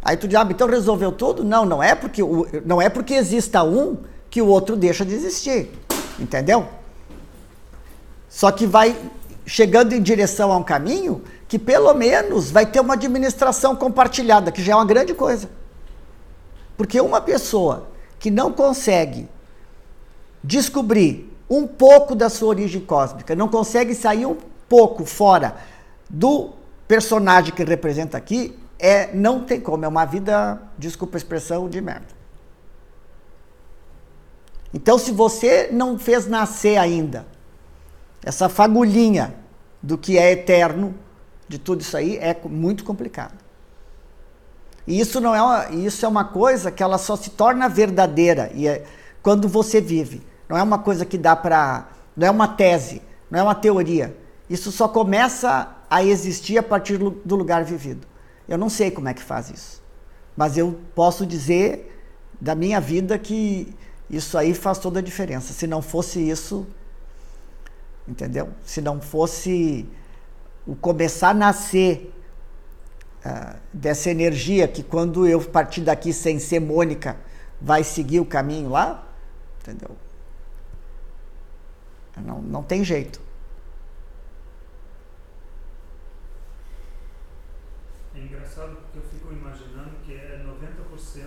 Aí tu diz, então resolveu tudo? Não, não é porque exista um que o outro deixa de existir. Entendeu? Só que vai chegando em direção a um caminho que pelo menos vai ter uma administração compartilhada, que já é uma grande coisa. Porque uma pessoa que não consegue descobrir um pouco da sua origem cósmica, não consegue sair um pouco fora do personagem que representa aqui, não tem como, é uma vida, desculpa a expressão, de merda. Então, se você não fez nascer ainda essa fagulhinha do que é eterno, de tudo isso aí, é muito complicado. E isso isso é uma coisa que ela só se torna verdadeira quando você vive. Não é uma coisa que dá para... Não é uma tese, não é uma teoria. Isso só começa a existir a partir do lugar vivido. Eu não sei como é que faz isso. Mas eu posso dizer da minha vida que isso aí faz toda a diferença. Se não fosse isso, entendeu? Se não fosse o começar a nascer dessa energia que quando eu partir daqui sem ser Mônica, vai seguir o caminho lá, entendeu? Não tem jeito. É engraçado porque eu fico imaginando que é 90%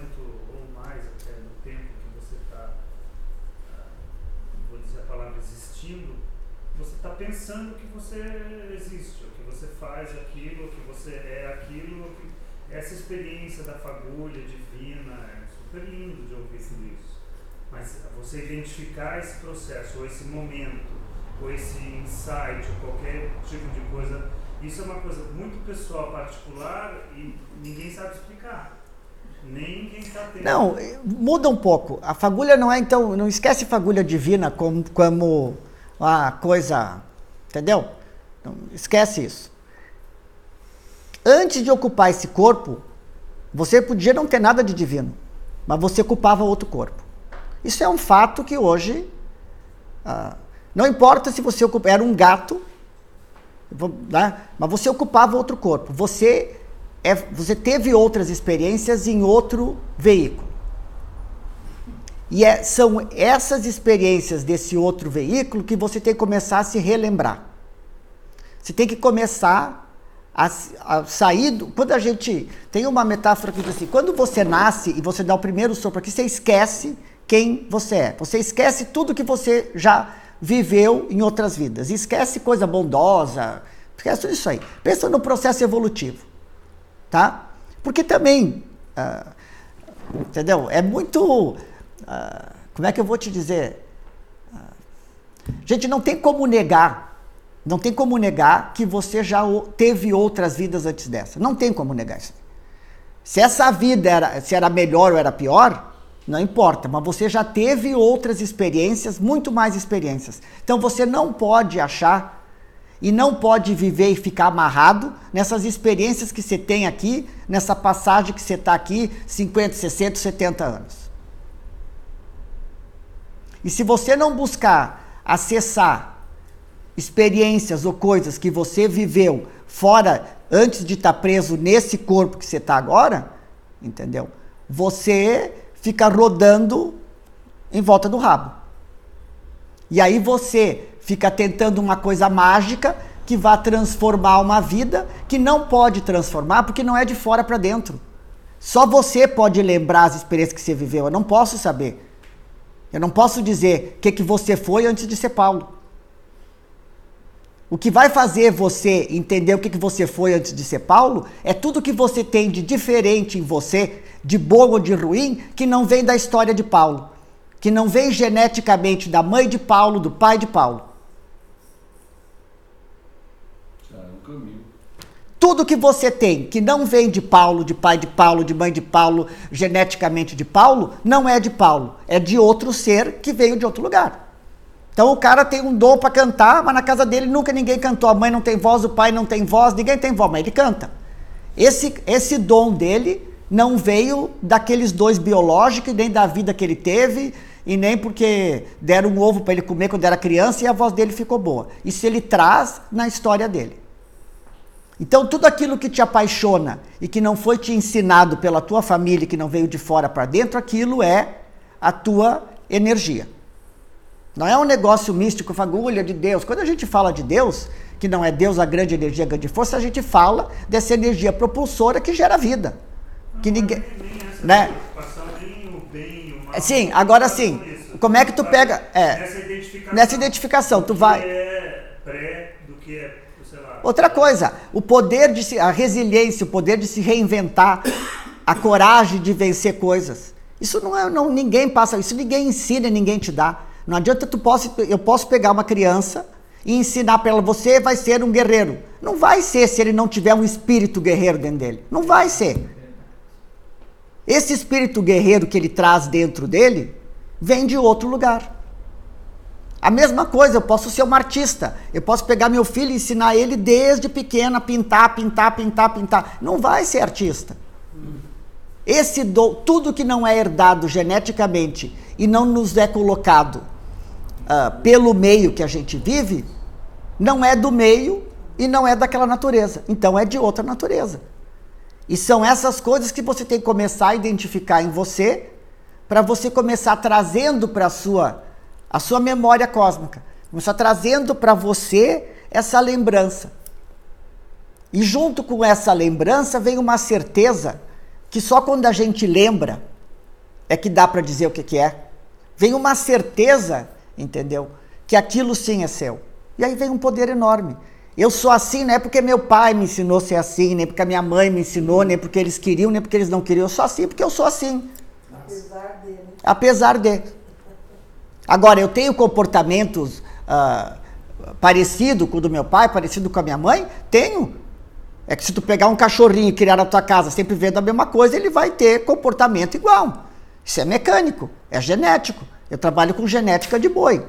ou mais até no tempo que você está, vou dizer a palavra existindo, você está pensando que você existe, ou que você faz aquilo, ou que você é aquilo, essa experiência da fagulha divina é super lindo de ouvir tudo isso. Mas você identificar esse processo, ou esse momento, ou esse insight, ou qualquer tipo de coisa, isso é uma coisa muito pessoal, particular, e ninguém sabe explicar. Nem quem está tendo. Não, muda um pouco. A fagulha não é, então, não esquece fagulha divina como a coisa, entendeu? Não, esquece isso. Antes de ocupar esse corpo, você podia não ter nada de divino, mas você ocupava outro corpo. Isso é um fato que hoje, não importa se você era um gato, né, mas você ocupava outro corpo. Você teve outras experiências em outro veículo. E são essas experiências desse outro veículo que você tem que começar a se relembrar. Você tem que começar a sair... Quando a gente... Tem uma metáfora que diz assim, quando você nasce e você dá o primeiro sopro aqui, você esquece quem você é. Você esquece tudo que você já viveu em outras vidas. Esquece coisa bondosa, esquece tudo isso aí. Pensa no processo evolutivo, tá? Porque também, entendeu? É muito... como é que eu vou te dizer? Gente, não tem como negar que você já teve outras vidas antes dessa. Não tem como negar isso. Se essa vida se era melhor ou era pior, não importa, mas você já teve outras experiências, muito mais experiências. Então você não pode achar e não pode viver e ficar amarrado nessas experiências que você tem aqui, nessa passagem que você está aqui, 50, 60, 70 anos. E se você não buscar acessar experiências ou coisas que você viveu fora, antes de estar preso nesse corpo que você está agora, entendeu? Você fica rodando em volta do rabo. E aí você fica tentando uma coisa mágica que vai transformar uma vida que não pode transformar porque não é de fora para dentro. Só você pode lembrar as experiências que você viveu. Eu não posso saber. Eu não posso dizer o que você foi antes de ser Paulo. O que vai fazer você entender o que você foi antes de ser Paulo é tudo que você tem de diferente em você, de bom ou de ruim, que não vem da história de Paulo, que não vem geneticamente da mãe de Paulo, do pai de Paulo. Já é um caminho. Tudo que você tem que não vem de Paulo, de pai de Paulo, de mãe de Paulo, geneticamente de Paulo, não é de Paulo, é de outro ser que veio de outro lugar. Então o cara tem um dom para cantar, mas na casa dele nunca ninguém cantou. A mãe não tem voz, o pai não tem voz, ninguém tem voz, mas ele canta. Esse dom dele não veio daqueles dois biológicos, nem da vida que ele teve, e nem porque deram um ovo para ele comer quando era criança e a voz dele ficou boa. Isso ele traz na história dele. Então tudo aquilo que te apaixona e que não foi te ensinado pela tua família, que não veio de fora para dentro, aquilo é a tua energia. Não é um negócio místico, fagulha de Deus. Quando a gente fala de Deus, que não é Deus a grande energia, a grande força, a gente fala dessa energia propulsora que gera vida. Que ninguém, né? Nem o bem, o mal. Sim, agora sim. Como é que tu pega? Nessa identificação, tu vai. Do que é pré, do que é, sei lá. Outra coisa, o poder a resiliência, o poder de se reinventar, a coragem de vencer coisas. Isso ninguém passa, isso ninguém ensina, ninguém te dá. Não adianta eu posso pegar uma criança e ensinar para ela, você vai ser um guerreiro. Não vai ser se ele não tiver um espírito guerreiro dentro dele. Não vai ser. Esse espírito guerreiro que ele traz dentro dele, vem de outro lugar. A mesma coisa, eu posso ser um artista. Eu posso pegar meu filho e ensinar ele desde pequeno a pintar. Não vai ser artista. Tudo que não é herdado geneticamente e não nos é colocado pelo meio que a gente vive, não é do meio e não é daquela natureza. Então é de outra natureza. E são essas coisas que você tem que começar a identificar em você, para você começar trazendo para a sua memória cósmica. Começar trazendo para você essa lembrança. E junto com essa lembrança vem uma certeza que só quando a gente lembra é que dá para dizer o que é. Vem uma certeza, entendeu? Que aquilo sim é seu. E aí vem um poder enorme. Eu sou assim, não é porque meu pai me ensinou a ser assim, nem porque a minha mãe me ensinou, nem porque eles queriam, nem porque eles não queriam. Eu sou assim porque eu sou assim. Apesar de. Agora, eu tenho comportamentos parecidos com o do meu pai, parecido com a minha mãe? Tenho. É que se tu pegar um cachorrinho e criar na tua casa sempre vendo a mesma coisa, ele vai ter comportamento igual. Isso é mecânico, é genético. Eu trabalho com genética de boi.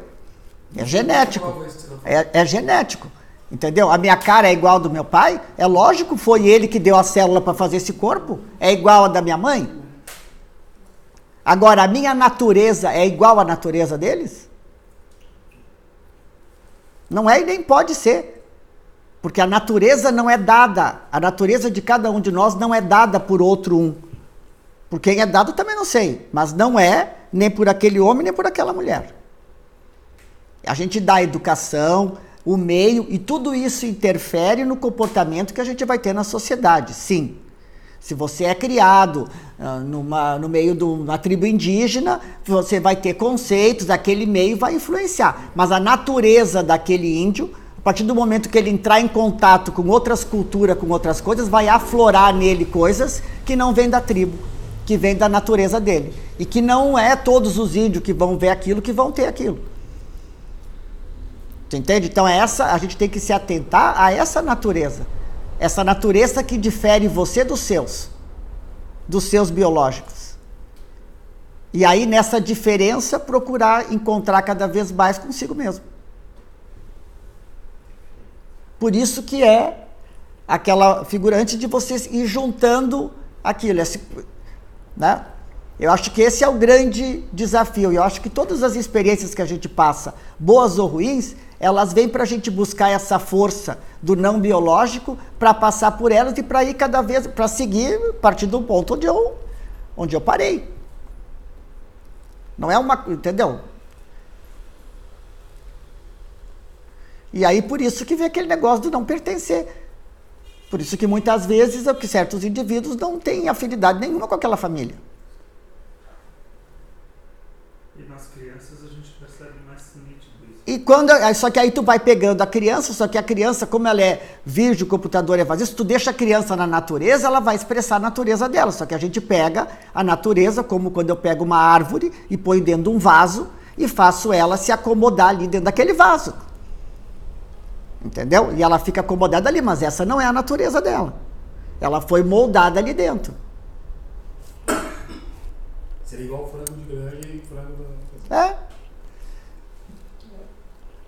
É genético. É genético. Entendeu? A minha cara é igual a do meu pai? É lógico, foi ele que deu a célula para fazer esse corpo? É igual a da minha mãe? Agora, a minha natureza é igual à natureza deles? Não é e nem pode ser. Porque a natureza não é dada, a natureza de cada um de nós não é dada por outro um. Por quem é dado também não sei, mas não é nem por aquele homem nem por aquela mulher. A gente dá a educação, o meio, e tudo isso interfere no comportamento que a gente vai ter na sociedade, sim. Se você é criado no meio de uma tribo indígena, você vai ter conceitos, aquele meio vai influenciar. Mas a natureza daquele índio, a partir do momento que ele entrar em contato com outras culturas, com outras coisas, vai aflorar nele coisas que não vêm da tribo, que vêm da natureza dele. E que não é todos os índios que vão ver aquilo que vão ter aquilo. Você entende? Então a gente tem que se atentar a essa natureza. Essa natureza que difere você dos seus biológicos. E aí, nessa diferença, procurar encontrar cada vez mais consigo mesmo. Por isso que é aquela figurante de vocês ir juntando aquilo. Né? Eu acho que esse é o grande desafio. Eu acho que todas as experiências que a gente passa, boas ou ruins, elas vêm para a gente buscar essa força do não biológico para passar por elas e para ir cada vez, para seguir a partir do ponto onde eu parei. Não é uma... Entendeu? E aí por isso que vem aquele negócio do não pertencer. Por isso que muitas vezes que certos indivíduos não têm afinidade nenhuma com aquela família. E nas crianças a gente percebe mais nítido isso. E só que aí tu vai pegando a criança, só que a criança, como ela é virgem, o computador é vazio, se tu deixa a criança na natureza, ela vai expressar a natureza dela. Só que a gente pega a natureza, como quando eu pego uma árvore e ponho dentro de um vaso e faço ela se acomodar ali dentro daquele vaso. Entendeu? E ela fica acomodada ali, mas essa não é a natureza dela. Ela foi moldada ali dentro. Seria igual o frango de granja e frango da... É.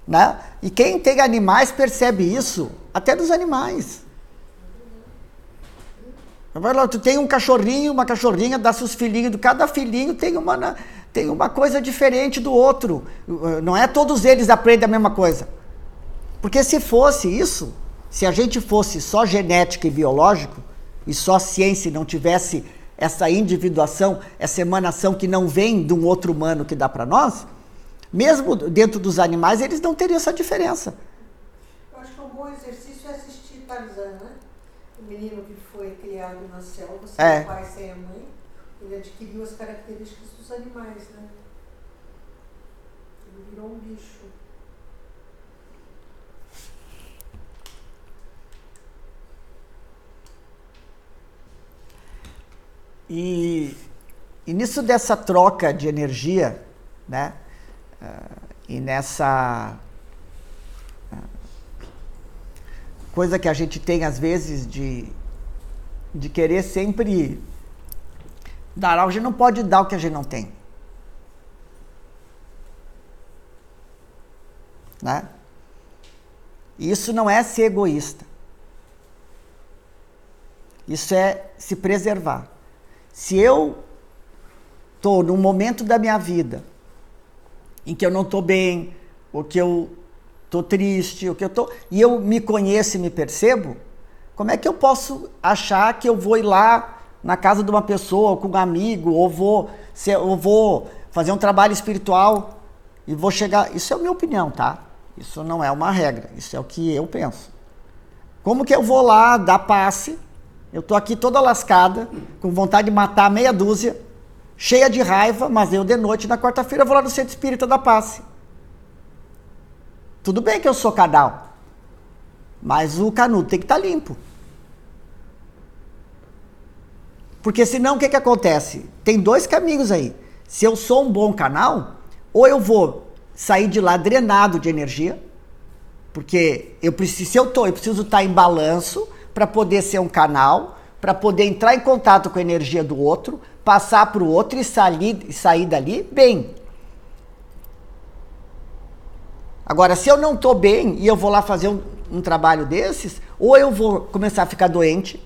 Né? E quem tem animais percebe isso, até dos animais. Tu tem um cachorrinho, uma cachorrinha, dá seus filhinhos, cada filhinho tem uma coisa diferente do outro. Não é todos eles aprendem a mesma coisa. Porque se fosse isso, se a gente fosse só genética e biológico, e só ciência e não tivesse essa individuação, essa emanação que não vem de um outro humano que dá para nós, mesmo dentro dos animais, eles não teriam essa diferença. Eu acho que um bom exercício é assistir Tarzan, né? O menino que foi criado na selva, sem o pai, sem a mãe, ele adquiriu as características dos animais, né? Ele virou um bicho. E nisso dessa troca de energia, né? E nessa coisa que a gente tem às vezes de querer sempre dar algo, a gente não pode dar o que a gente não tem. Né? E isso não é ser egoísta. Isso é se preservar. Se eu estou num momento da minha vida em que eu não estou bem, ou que eu estou triste, ou que e eu me conheço e me percebo, como é que eu posso achar que eu vou ir lá na casa de uma pessoa, ou com um amigo, ou vou fazer um trabalho espiritual e vou chegar... Isso é a minha opinião, tá? Isso não é uma regra, isso é o que eu penso. Como que eu vou lá dar passe? Eu tô aqui toda lascada, com vontade de matar meia dúzia, cheia de raiva, mas eu de noite, na quarta-feira, vou lá no Centro Espírita dar passe. Tudo bem que eu sou canal, mas o canudo tem que estar limpo. Porque senão o que acontece? Tem dois caminhos aí. Se eu sou um bom canal, ou eu vou sair de lá drenado de energia, porque eu preciso estar em balanço para poder ser um canal, para poder entrar em contato com a energia do outro, passar para o outro e sair dali bem. Agora, se eu não estou bem e eu vou lá fazer um trabalho desses, ou eu vou começar a ficar doente,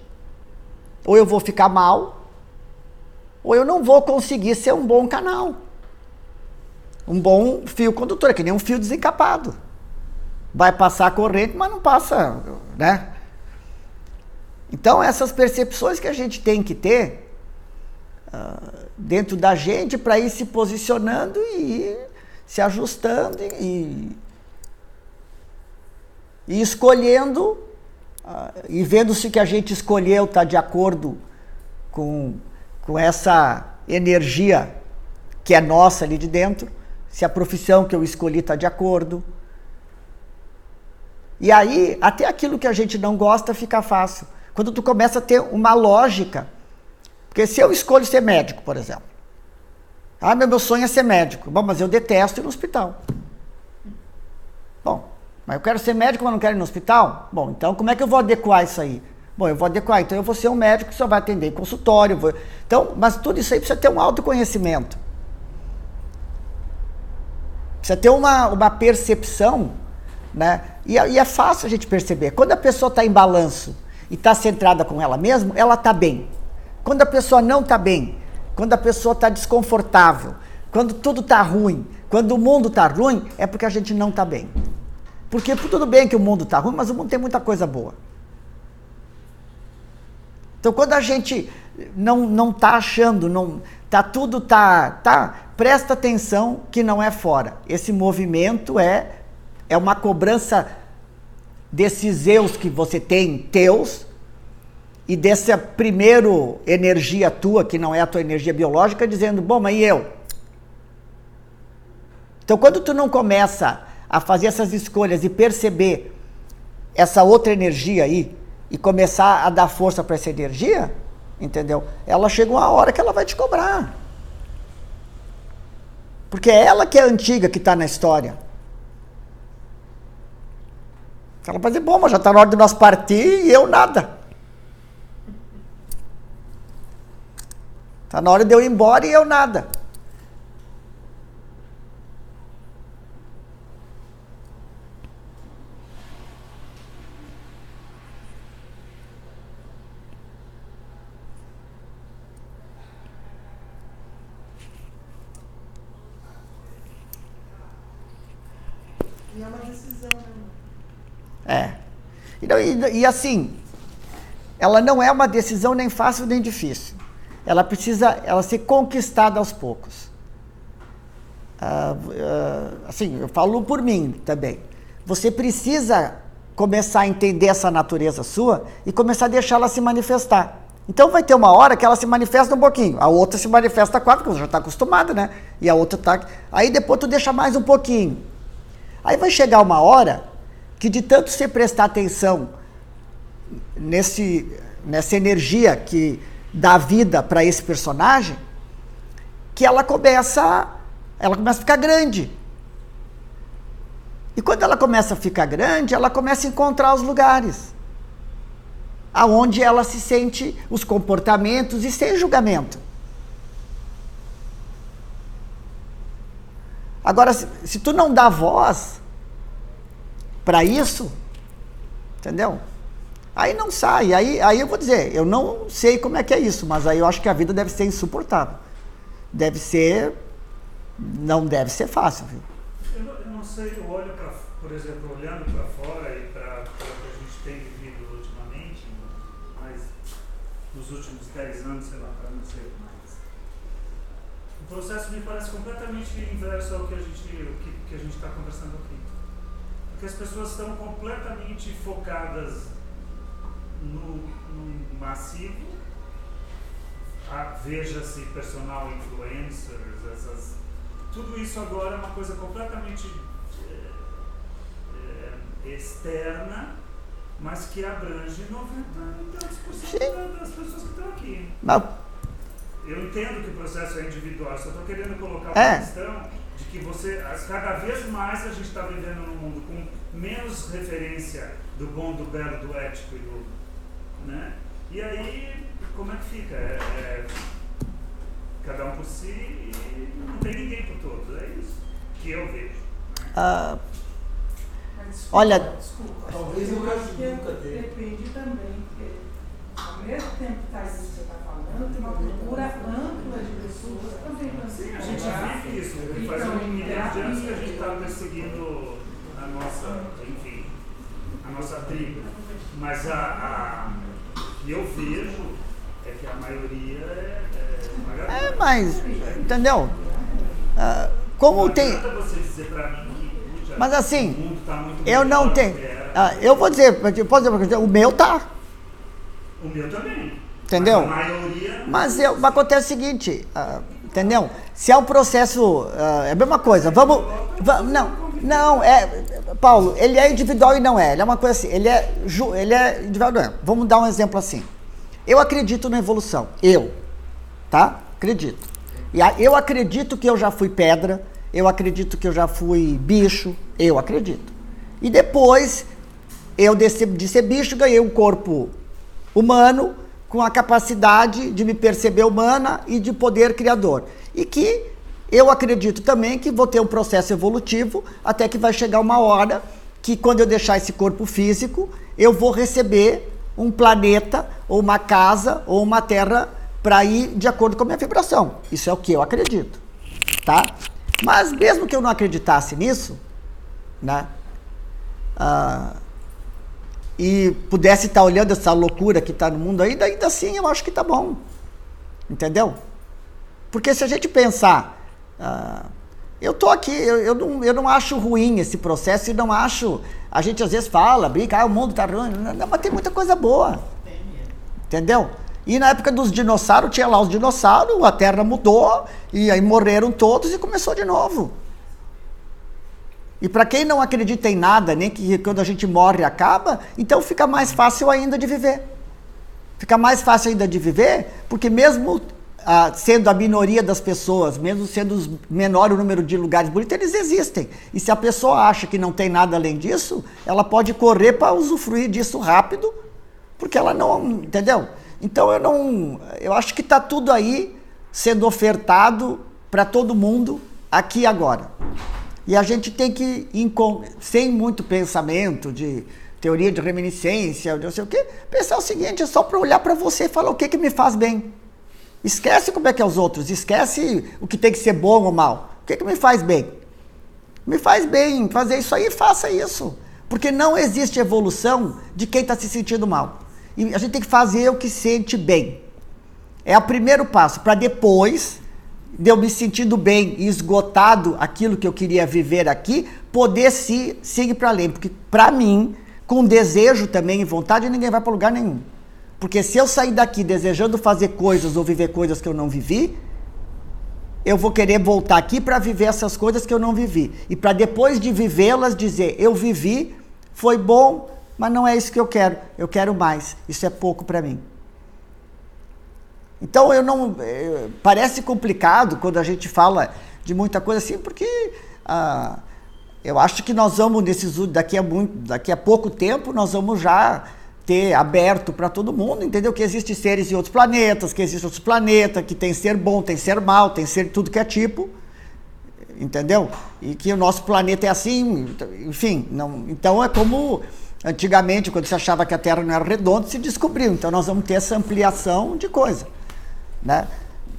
ou eu vou ficar mal, ou eu não vou conseguir ser um bom canal. Um bom fio condutor, é que nem um fio desencapado. Vai passar a corrente, mas não passa, né? Então, essas percepções que a gente tem que ter dentro da gente para ir se posicionando e ir se ajustando e escolhendo e vendo se o que a gente escolheu está de acordo com essa energia que é nossa ali de dentro, se a profissão que eu escolhi está de acordo. E aí, até aquilo que a gente não gosta fica fácil. Quando tu começa a ter uma lógica. Porque se eu escolho ser médico, por exemplo. Meu sonho é ser médico. Bom, mas eu detesto ir no hospital. Bom, mas eu quero ser médico, mas não quero ir no hospital? Bom, então como é que eu vou adequar isso aí? Bom, eu vou adequar. Então eu vou ser um médico que só vai atender em consultório. Então, mas tudo isso aí precisa ter um autoconhecimento. Precisa ter uma percepção, né? E é fácil a gente perceber. Quando a pessoa está em balanço e está centrada com ela mesma, ela está bem. Quando a pessoa não está bem, quando a pessoa está desconfortável, quando tudo está ruim, quando o mundo está ruim, é porque a gente não está bem. Porque tudo bem que o mundo está ruim, mas o mundo tem muita coisa boa. Então, quando a gente não está achando, presta atenção que não é fora. Esse movimento é uma cobrança desses eus que você tem, teus, e dessa primeiro energia tua, que não é a tua energia biológica, dizendo, bom, mas e eu? Então, quando tu não começa a fazer essas escolhas e perceber essa outra energia aí, e começar a dar força para essa energia, entendeu? Ela chega uma hora que ela vai te cobrar. Porque é ela que é a antiga que está na história. Ela vai dizer, bom, mas já está na hora de nós partir e eu nada. Está na hora de eu ir embora e eu nada. E é uma decisão, né? E assim, ela não é uma decisão nem fácil nem difícil. Ela precisa ser conquistada aos poucos. Assim, eu falo por mim também. Você precisa começar a entender essa natureza sua e começar a deixá-la se manifestar. Então vai ter uma hora que ela se manifesta um pouquinho, a outra se manifesta 4, porque você já está acostumada, né? E a outra está... Aí depois tu deixa mais um pouquinho. Aí vai chegar uma hora que de tanto você prestar atenção nessa energia que dá vida para esse personagem, que ela começa a ficar grande. E quando ela começa a ficar grande, ela começa a encontrar os lugares aonde ela se sente, os comportamentos e sem julgamento. Agora, se tu não dá voz para isso, entendeu? Aí não sai. Aí eu vou dizer, eu não sei como é que é isso, mas aí eu acho que a vida deve ser insuportável. Não deve ser fácil, viu? Eu não sei, eu olho para, por exemplo, olhando para fora e para o que a gente tem vivido ultimamente, mas nos últimos 10 anos, sei lá, para não sei mais. O processo me parece completamente inverso ao que a gente está conversando aqui. Porque as pessoas estão completamente focadas no massivo, veja-se personal influencers, tudo isso agora é uma coisa completamente externa, mas que abrange 90% das pessoas que estão aqui. Mas... Eu entendo que o processo é individual, só estou querendo colocar uma questão de que cada vez mais a gente está vivendo num mundo com menos referência do bom, do belo, do ético e do... Né? E aí, como é que fica? Cada um por si e não tem ninguém por todos. É isso que eu vejo. Né? Olha... Desculpa. Talvez eu acho que nunca teve. depende também, porque ao mesmo tempo que está isso que você está falando, tem uma cultura ampla de pessoas também para Sim, a gente vive isso. Faz um milhão de anos que a gente está perseguindo a nossa tribo. Mas eu vejo que a maioria mas, entendeu? Como não tem... você dizer para mim que Mas assim, o mundo tá muito eu não melhor tenho... do que era. eu vou dizer, posso dizer, o meu tá, O meu também. entendeu? Mas a maioria... Mas acontece o seguinte, entendeu? Se é um processo, é a mesma coisa, Paulo, ele é individual e não é, ele é uma coisa assim, ele é individual e não é. Vamos dar um exemplo assim, eu acredito na evolução, tá? Acredito. E eu acredito que eu já fui pedra, eu acredito que eu já fui bicho, eu acredito. E depois, eu de ser bicho, ganhei um corpo humano, com a capacidade de me perceber humana e de poder criador. E que eu acredito também que vou ter um processo evolutivo até que vai chegar uma hora que quando eu deixar esse corpo físico, eu vou receber um planeta, ou uma casa, ou uma terra para ir de acordo com a minha vibração. Isso é o que eu acredito, tá? Mas mesmo que eu não acreditasse nisso, né? E pudesse estar olhando essa loucura que está no mundo ainda assim eu acho que está bom, entendeu? Porque se a gente pensar, eu tô aqui, eu não acho ruim esse processo e não acho, a gente às vezes fala, brinca, o mundo está ruim, não, mas tem muita coisa boa, Entendeu? E na época dos dinossauros, tinha lá os dinossauros, a Terra mudou, e aí morreram todos e começou de novo. E para quem não acredita em nada, nem que quando a gente morre acaba, então fica mais fácil ainda de viver. Fica mais fácil ainda de viver, porque mesmo sendo a minoria das pessoas, mesmo sendo menor o número de lugares bonitos, eles existem. E se a pessoa acha que não tem nada além disso, ela pode correr para usufruir disso rápido, porque ela não, entendeu? Então eu acho que está tudo aí sendo ofertado para todo mundo aqui e agora. E a gente tem que, sem muito pensamento de teoria de reminiscência, não sei o quê, pensar o seguinte, é só para olhar para você e falar o que me faz bem. Esquece como é que é os outros, esquece o que tem que ser bom ou mal. O que me faz bem? Me faz bem fazer isso aí, faça isso. Porque não existe evolução de quem está se sentindo mal. E a gente tem que fazer o que sente bem. É o primeiro passo, para depois de eu me sentindo bem e esgotado aquilo que eu queria viver aqui, poder seguir para além. Porque para mim, com desejo também e vontade, ninguém vai para lugar nenhum. Porque se eu sair daqui desejando fazer coisas ou viver coisas que eu não vivi, eu vou querer voltar aqui para viver essas coisas que eu não vivi. E para depois de vivê-las dizer, eu vivi, foi bom, mas não é isso que eu quero mais. Isso é pouco para mim. Então parece complicado quando a gente fala de muita coisa assim, porque eu acho que nós vamos, daqui a pouco tempo, nós vamos já ter aberto para todo mundo, entendeu? Que existem seres em outros planetas, que existem outros planetas, que tem ser bom, tem ser mal, tem ser tudo que é tipo, entendeu? E que o nosso planeta é assim, enfim, então é como antigamente, quando se achava que a Terra não era redonda, se descobriu, então nós vamos ter essa ampliação de coisa, né?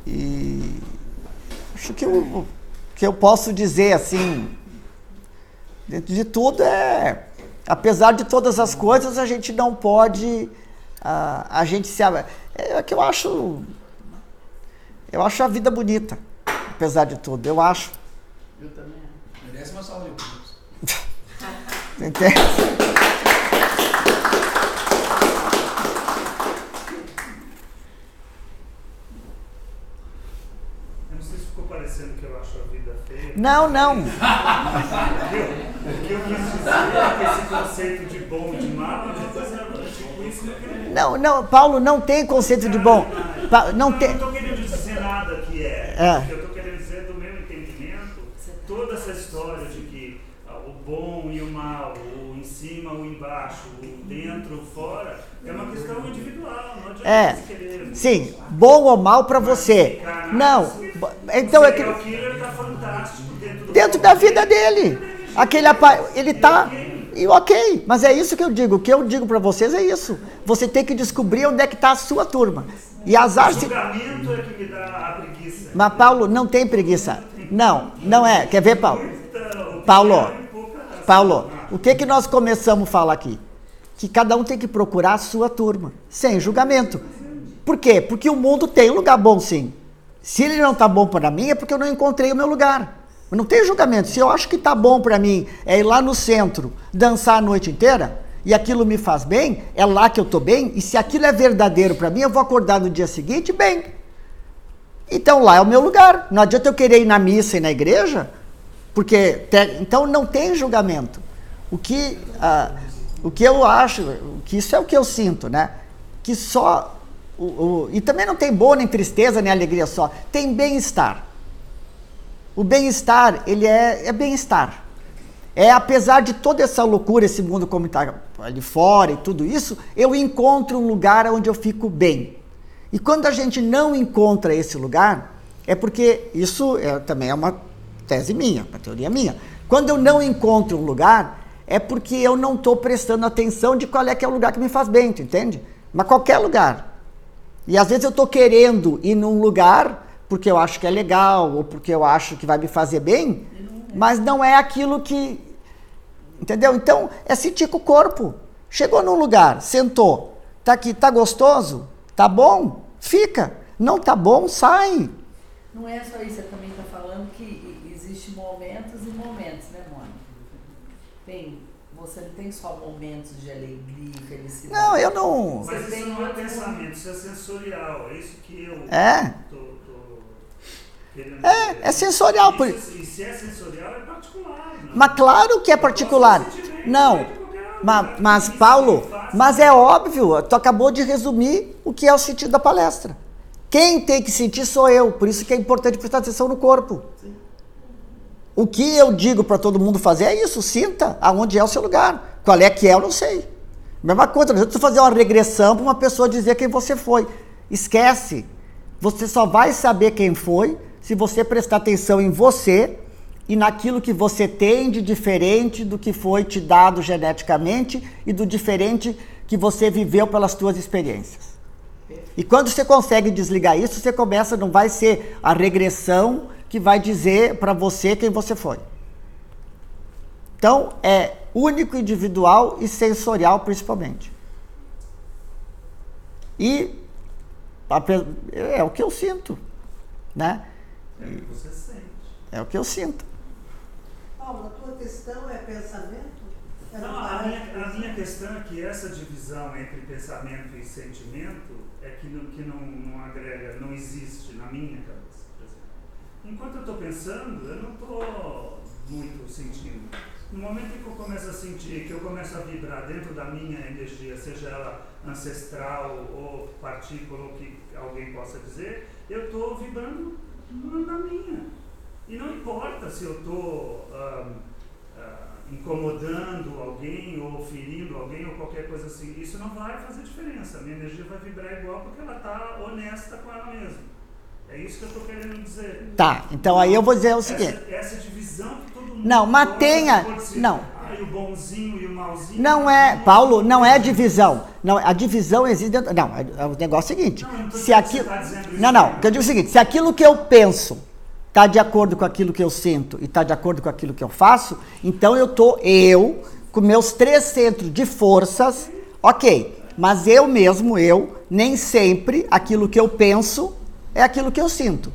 E acho que o que eu posso dizer, assim, dentro de tudo apesar de todas as coisas, a gente não pode, é que eu acho a vida bonita, apesar de tudo, eu acho. Eu também. Merece uma salva de palmas. Entende? Eu não sei se ficou parecendo que eu acho a vida feia. Não. O que eu quis dizer é que esse conceito de bom e de mal, tipo isso Não, Paulo, não tem conceito de bom. Não estou querendo dizer nada que O que eu estou querendo dizer do meu entendimento, toda essa história de que o bom e o mal, o em cima, o embaixo, o dentro, o fora, é uma questão individual. Não adianta você querer. Sim, bom ou mal para você. Não. Então é que O killer está fantástico dentro da vida dele. Ele tá e ok, mas é isso que eu digo. O que eu digo para vocês é isso. Você tem que descobrir onde é que está a sua turma. E azar se... O julgamento é que me dá a preguiça. Mas Paulo, não tem preguiça. Não é. Quer ver, Paulo? Paulo, o que nós começamos a falar aqui? Que cada um tem que procurar a sua turma, sem julgamento. Por quê? Porque o mundo tem lugar bom, sim. Se ele não está bom para mim, é porque eu não encontrei o meu lugar. Não tem julgamento. Se eu acho que tá bom para mim é ir lá no centro, dançar a noite inteira, e aquilo me faz bem, é lá que eu tô bem, e se aquilo é verdadeiro para mim, eu vou acordar no dia seguinte bem. Então lá é o meu lugar. Não adianta eu querer ir na missa e na igreja, porque então não tem julgamento. O que eu acho, que isso é o que eu sinto, né? Que só e também não tem boa nem tristeza nem alegria só, tem bem-estar. O bem-estar, ele é bem-estar. Apesar de toda essa loucura, esse mundo como está ali fora e tudo isso, eu encontro um lugar onde eu fico bem. E quando a gente não encontra esse lugar, é porque isso também é uma tese minha, uma teoria minha. Quando eu não encontro um lugar, é porque eu não estou prestando atenção de qual é que é o lugar que me faz bem, tu entende? Mas qualquer lugar. E às vezes eu estou querendo ir num lugar porque eu acho que é legal, ou porque eu acho que vai me fazer bem, mas não é aquilo que... Entendeu? Então, é sentir com o corpo. Chegou num lugar, sentou, tá aqui, tá gostoso? Tá bom? Fica. Não tá bom? Sai. Não é só isso, você também está falando que existem momentos e momentos, né, Mônica? Tem você não tem só momentos de alegria e felicidade. Não, eu não... Mas Você isso tem não é outro pensamento, isso é sensorial. É isso que eu É. tô querendo dizer. É sensorial. E se é sensorial, é particular. Não? Mas claro que é particular. Não, mas Paulo, mas é óbvio, tu acabou de resumir o que é o sentido da palestra. Quem tem que sentir sou eu, por isso que é importante prestar atenção no corpo. O que eu digo para todo mundo fazer é isso, sinta aonde é o seu lugar. Qual é que é, eu não sei. Mesma coisa, não adianta tu fazer uma regressão para uma pessoa dizer quem você foi. Esquece. Você só vai saber quem foi se você prestar atenção em você e naquilo que você tem de diferente do que foi te dado geneticamente e do diferente que você viveu pelas tuas experiências. E quando você consegue desligar isso, você começa, não vai ser a regressão que vai dizer para você quem você foi. Então, é único, individual e sensorial principalmente. E é o que eu sinto, né? É o que você sente. É o que eu sinto. Paulo, a tua questão é pensamento? É Não, não a parar de minha pensar? questão é que essa divisão entre pensamento e sentimento é que não agrega, não existe na minha cabeça, por exemplo. Enquanto eu estou pensando, eu não estou muito sentindo. No momento em que eu começo a sentir, que eu começo a vibrar dentro da minha energia, seja ela ancestral ou partícula, ou que alguém possa dizer, eu estou vibrando na minha. E não importa se eu estou incomodando alguém ou ferindo alguém ou qualquer coisa assim, isso não vai fazer diferença. A minha energia vai vibrar igual porque ela está honesta com ela mesma. É isso que eu estou querendo dizer. Tá, então aí eu vou dizer o seguinte. Essa divisão que todo mundo... Não, mas tenha... Não. E o bonzinho e o malzinho... Não é, Paulo, não é divisão. Não, a divisão existe dentro... Não, o negócio é o seguinte. Não, eu não tô Se dizendo que aquilo... você tá dizendo isso. Não, eu digo o seguinte. Se aquilo que eu penso está de acordo com aquilo que eu sinto e está de acordo com aquilo que eu faço, então eu, com meus 3 centros de forças, ok. Mas eu mesmo, nem sempre aquilo que eu penso é aquilo que eu sinto.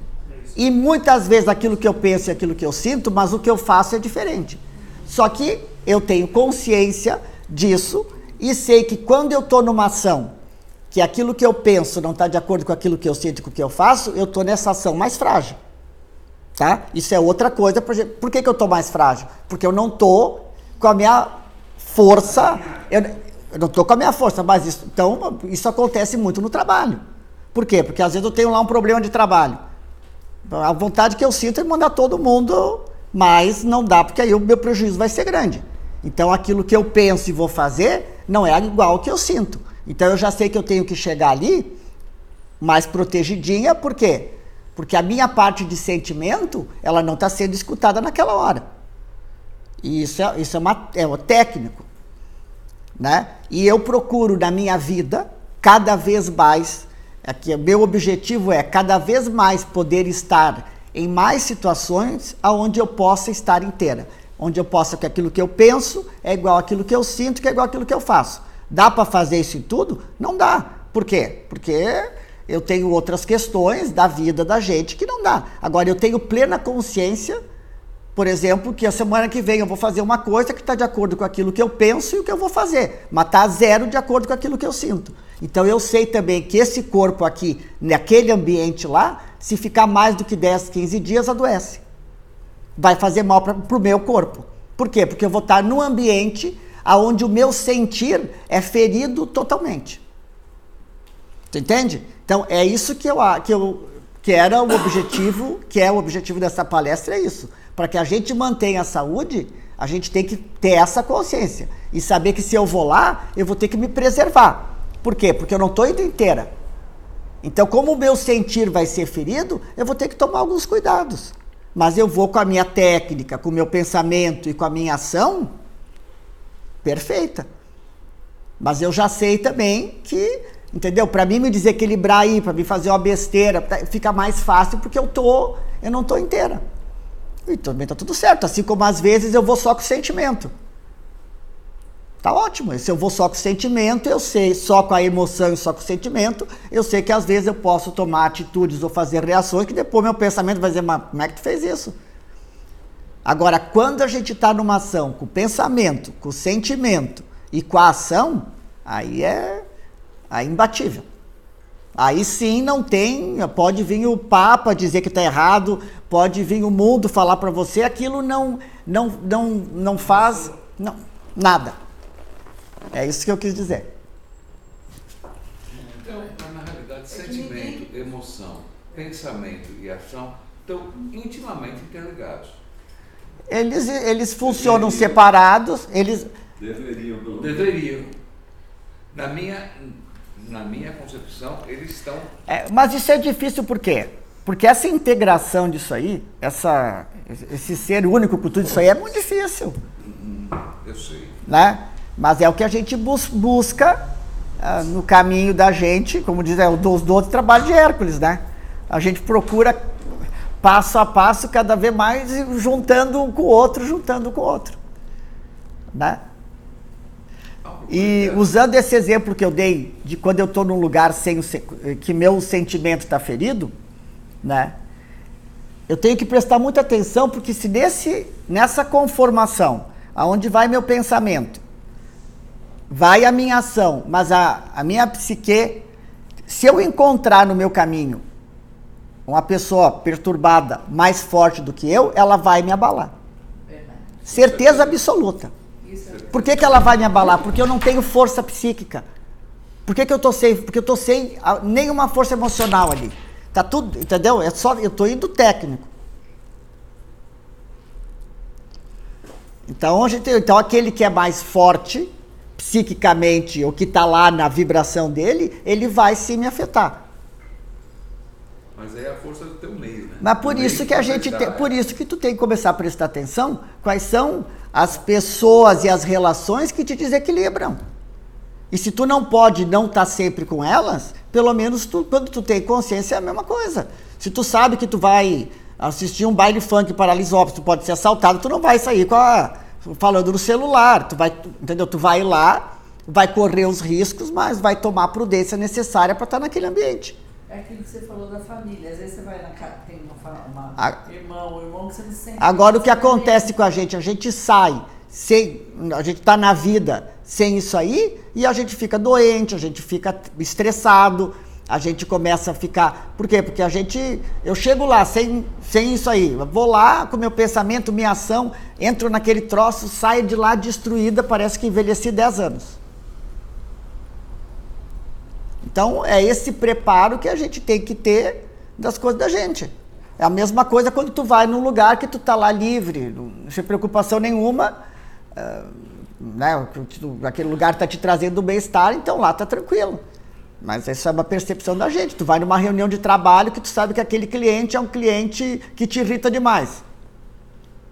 E muitas vezes aquilo que eu penso é aquilo que eu sinto, mas o que eu faço é diferente. Só que eu tenho consciência disso e sei que quando eu estou numa ação que aquilo que eu penso não está de acordo com aquilo que eu sinto e com o que eu faço, eu estou nessa ação mais frágil. Tá? Isso é outra coisa. Por que eu estou mais frágil? Porque eu não estou com a minha força. Eu não estou com a minha força, mas isso acontece muito no trabalho. Por quê? Porque às vezes eu tenho lá um problema de trabalho. A vontade que eu sinto é mandar todo mundo, mas não dá, porque aí o meu prejuízo vai ser grande. Então aquilo que eu penso e vou fazer não é igual ao que eu sinto. Então eu já sei que eu tenho que chegar ali mais protegidinha, por quê? Porque a minha parte de sentimento, ela não está sendo escutada naquela hora. E isso é o técnico, né? E eu procuro na minha vida, cada vez mais, meu objetivo é cada vez mais poder estar em mais situações onde eu possa estar inteira. Onde eu possa, que aquilo que eu penso é igual àquilo que eu sinto, que é igual àquilo que eu faço. Dá para fazer isso em tudo? Não dá. Por quê? Porque eu tenho outras questões da vida da gente que não dá. Agora, eu tenho plena consciência, por exemplo, que a semana que vem eu vou fazer uma coisa que está de acordo com aquilo que eu penso e o que eu vou fazer, mas está 0 de acordo com aquilo que eu sinto. Então, eu sei também que esse corpo aqui, naquele ambiente lá, se ficar mais do que 10, 15 dias, adoece. Vai fazer mal para o meu corpo. Por quê? Porque eu vou estar num ambiente onde o meu sentir é ferido totalmente. Tu entende? Então, é isso que era o objetivo, que é o objetivo dessa palestra, é isso. Para que a gente mantenha a saúde, a gente tem que ter essa consciência. E saber que se eu vou lá, eu vou ter que me preservar. Por quê? Porque eu não estou indo inteira. Então, como o meu sentir vai ser ferido, eu vou ter que tomar alguns cuidados. Mas eu vou com a minha técnica, com o meu pensamento e com a minha ação perfeita. Mas eu já sei também que, entendeu? Para mim me desequilibrar aí, para mim fazer uma besteira, fica mais fácil porque eu não estou inteira. E também está tudo certo. Assim como às vezes eu vou só com o sentimento. Tá ótimo. E se eu vou só com o sentimento, eu sei, só com a emoção e só com o sentimento, eu sei que às vezes eu posso tomar atitudes ou fazer reações que depois meu pensamento vai dizer, mas como é que tu fez isso? Agora, quando a gente está numa ação com o pensamento, com o sentimento e com a ação, aí é imbatível. Aí sim não tem, pode vir o Papa dizer que está errado, pode vir o mundo falar para você, aquilo não faz nada. É isso que eu quis dizer. Então, na realidade, sentimento, emoção, pensamento e ação estão intimamente interligados. Eles funcionam separados, eles... Deveriam. Na minha concepção, eles estão... mas isso é difícil por quê? Porque essa integração disso aí, esse ser único com tudo isso aí é muito difícil. Eu sei. Né? Mas é o que a gente busca no caminho da gente, como diz, os 12 trabalhos de Hércules, né? A gente procura passo a passo, cada vez mais, juntando um com o outro, né? E usando esse exemplo que eu dei, de quando eu estou num lugar que meu sentimento está ferido, né? Eu tenho que prestar muita atenção, porque se nessa conformação, aonde vai meu pensamento, vai a minha ação, mas a minha psique, se eu encontrar no meu caminho uma pessoa perturbada mais forte do que eu, ela vai me abalar. Verdade. Certeza absoluta. Por que ela vai me abalar? Porque eu não tenho força psíquica. Por que eu estou sem? Porque eu estou sem nenhuma força emocional ali. Tá tudo, entendeu? Eu estou indo técnico. Então aquele que é mais forte psiquicamente, ou que está lá na vibração dele, ele vai sim me afetar. Mas aí é a força do teu meio, né? Mas por isso que tu tem que começar a prestar atenção quais são as pessoas e as relações que te desequilibram. E se tu não pode não estar sempre com elas, pelo menos quando tu tem consciência é a mesma coisa. Se tu sabe que tu vai assistir um baile funk paralisópolis, tu pode ser assaltado, tu não vai sair falando no celular, entendeu? Tu vai lá, vai correr os riscos, mas vai tomar a prudência necessária para estar naquele ambiente. É aquilo que você falou da família. Às vezes você vai na casa, tem um irmão que você não sente. Agora o que acontece com a gente sai, a gente está na vida sem isso aí, e a gente fica doente, a gente fica estressado, a gente começa a ficar... Por quê? Porque eu chego lá sem isso aí, eu vou lá com meu pensamento, minha ação, entro naquele troço, saio de lá destruída, parece que envelheci 10 anos. Então, é esse preparo que a gente tem que ter das coisas da gente. É a mesma coisa quando tu vai num lugar que tu tá lá livre, sem preocupação nenhuma, né? Aquele lugar está te trazendo bem-estar, então lá tá tranquilo. Mas isso é uma percepção da gente. Tu vai numa reunião de trabalho que tu sabe que aquele cliente é um cliente que te irrita demais.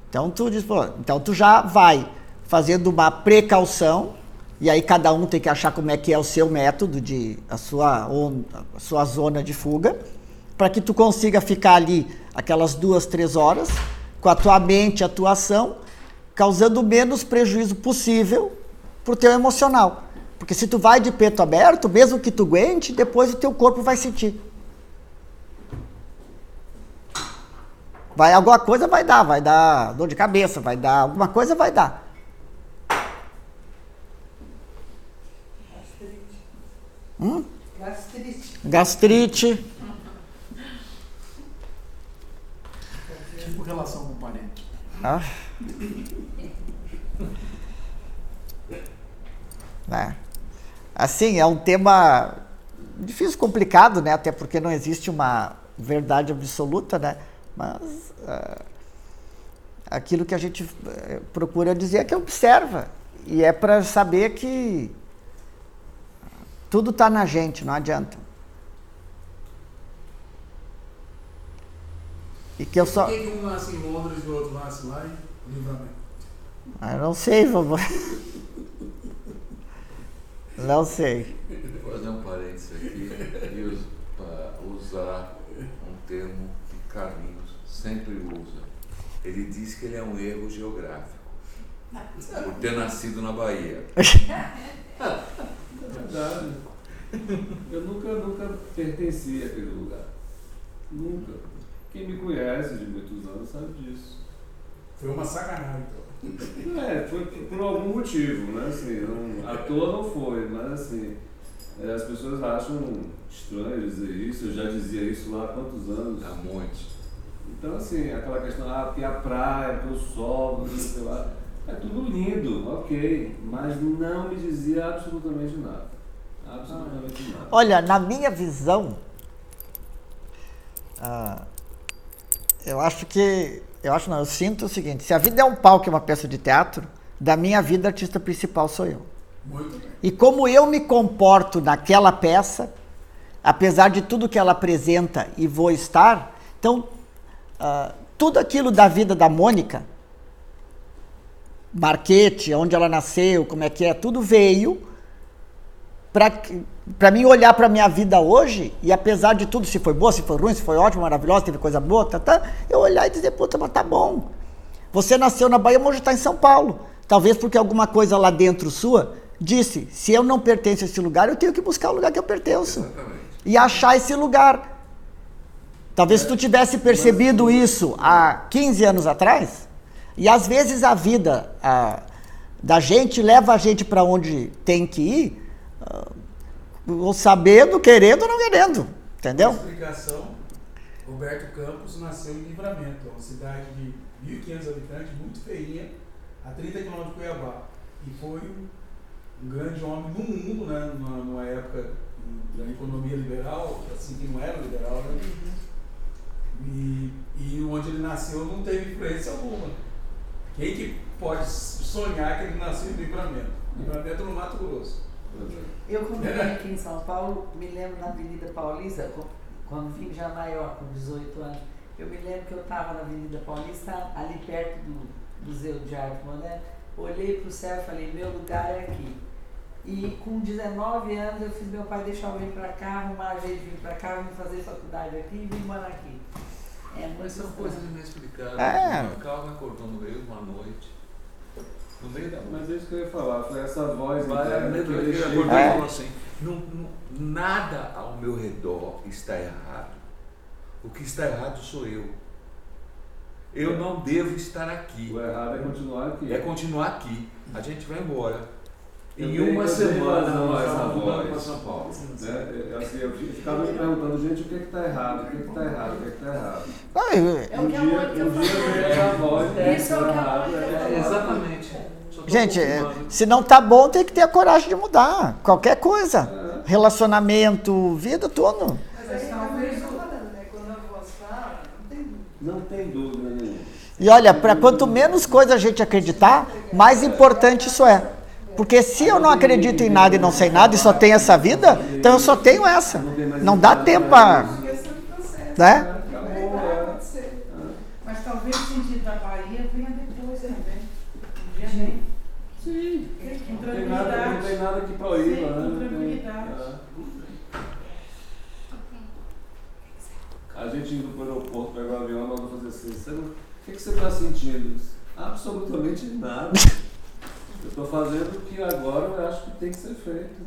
Então tu diz, então tu já vai fazendo uma precaução, e aí cada um tem que achar como é que é o seu método, a sua zona de fuga, para que tu consiga ficar ali aquelas 2, 3 horas, com a tua mente e a tua ação, causando o menos prejuízo possível pro teu emocional. Porque se tu vai de peito aberto, mesmo que tu aguente, depois o teu corpo vai sentir. Alguma coisa vai dar dor de cabeça, alguma coisa vai dar. Gastrite. Tipo relação com o parente. Assim, é um tema difícil, complicado, né? Até porque não existe uma verdade absoluta, né? Mas aquilo que a gente procura dizer é que observa. E é para saber que tudo está na gente, não adianta. E que eu só... Por que um nasce em Londres e o outro nasce lá em Livramento? Eu não sei, vovô. Não sei. Vou fazer um parênteses aqui e usar um termo que Carlinhos sempre usa. Ele diz que ele é um erro geográfico por ter nascido na Bahia. É verdade. Eu nunca pertenci àquele lugar. Nunca. Quem me conhece de muitos anos sabe disso. Foi uma sacanagem, então. Foi por algum motivo, né? Assim, à toa não foi, mas assim, as pessoas acham estranho dizer isso, eu já dizia isso lá há quantos anos? Há muitos. Então, assim, aquela questão, porque a praia, que o sol, sei lá, é tudo lindo, ok, mas não me dizia absolutamente nada. Absolutamente nada. Olha, na minha visão, eu sinto o seguinte: se a vida é um palco e uma peça de teatro, da minha vida, a artista principal sou eu. Muito bem. E como eu me comporto naquela peça, apesar de tudo que ela apresenta e vou estar, então, tudo aquilo da vida da Mônica, Marquete, onde ela nasceu, como é que é, tudo veio para mim olhar para a minha vida hoje, e apesar de tudo, se foi boa, se foi ruim, se foi ótima, maravilhosa, teve coisa boa, eu olhar e dizer, puta, mas tá bom. Você nasceu na Bahia, mas hoje está em São Paulo. Talvez porque alguma coisa lá dentro sua disse, se eu não pertenço a esse lugar, eu tenho que buscar o lugar que eu pertenço. Exatamente. E achar esse lugar. Talvez se tu tivesse percebido isso há 15 anos atrás, e às vezes a vida da gente leva a gente para onde tem que ir, ou sabendo, querendo ou não querendo, entendeu? Uma explicação, Roberto Campos nasceu em Livramento, uma cidade de 1.500 habitantes, muito feinha, a 30 km de Cuiabá. E foi um grande homem no mundo, né, numa época da economia liberal, assim que não era liberal, né? E onde ele nasceu não teve influência alguma. Quem que pode sonhar que ele nasceu em Livramento? Livramento no Mato Grosso. Eu, quando vim aqui em São Paulo, me lembro na Avenida Paulista, quando vim já maior, com 18 anos, eu me lembro que eu estava na Avenida Paulista, ali perto do Museu de Arte Moderna, olhei para o céu e falei, meu lugar é aqui. E com 19 anos eu fiz meu pai deixar eu vir para cá, arrumar jeito de vir para cá, vim fazer faculdade aqui e vim morar aqui. Mas são coisas inexplicáveis. O Calma acordou no meio de uma noite. No meio da noite. Mas é isso que eu ia falar, foi essa voz Ele acordou e falou assim, nada ao meu redor está errado. O que está errado sou eu. Eu não devo estar aqui. O errado é continuar aqui. É continuar aqui. A gente vai embora. Em Eu uma dei semana razão nós a essa estamos mudando para voz. São Paulo. Assim, eu ficava me perguntando, gente, o que está errado? O que está errado? O que está errado? É o que a Mônica Um dia falou. veio essa voz, Isso é o que a Mônica falou. Exatamente. Só tô Gente, acostumado. se não tá bom, tem que ter a coragem de mudar. Qualquer coisa. Relacionamento, vida, tudo. Mas aí talvez eu falando, né? Quando a voz fala, não tem dúvida nenhuma. E olha, para quanto menos coisa a gente acreditar, mais importante isso é. Porque se eu não acredito em nada e não sei nada e só tenho essa vida, então eu só tenho essa. Não dá tempo para... questão de processo. Né? Vai acontecer. Mas talvez o sentido da Bahia venha depois também. Um dia nem. Sim. Com Não tranquilidade. tem nada que proíba, Sim, né? com Não tem- tranquilidade. A gente indo para o aeroporto, pegar o avião, nós vamos fazer assim, o que você está sentindo? Absolutamente nada. Eu estou fazendo o que agora eu acho que tem que ser feito.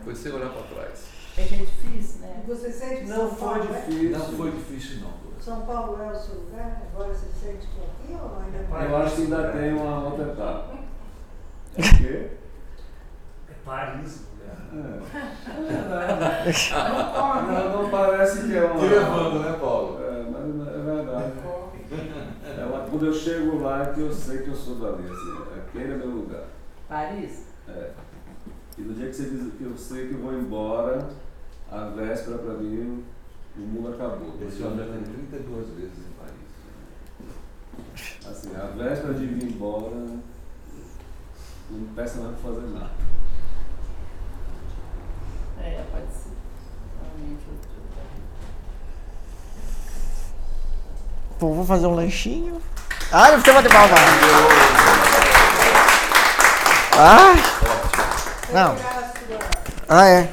Foi sem olhar para trás. É que é difícil, né? E você sente que Não São foi Paulo difícil. Não foi difícil, não. São Paulo é o seu lugar? Agora você sente que é aqui ou ainda não? Eu acho que ainda tem uma outra etapa. É o quê? É Paris, né? Não parece que é uma... Te levando, né, Paulo? Mas é verdade. Quando eu chego lá é que eu sei que eu sou dali, assim, aquele é meu lugar. Paris? E no dia que você diz que eu sei que eu vou embora, a véspera pra mim, o mundo acabou. Esse homem já tem 32 vezes em Paris. Assim, a véspera de vir embora, não peça mais pra fazer nada. Pode ser. Realmente. Pô, vou fazer um lanchinho. Ah, você vai ter palma. Ah! Não. Ah, é.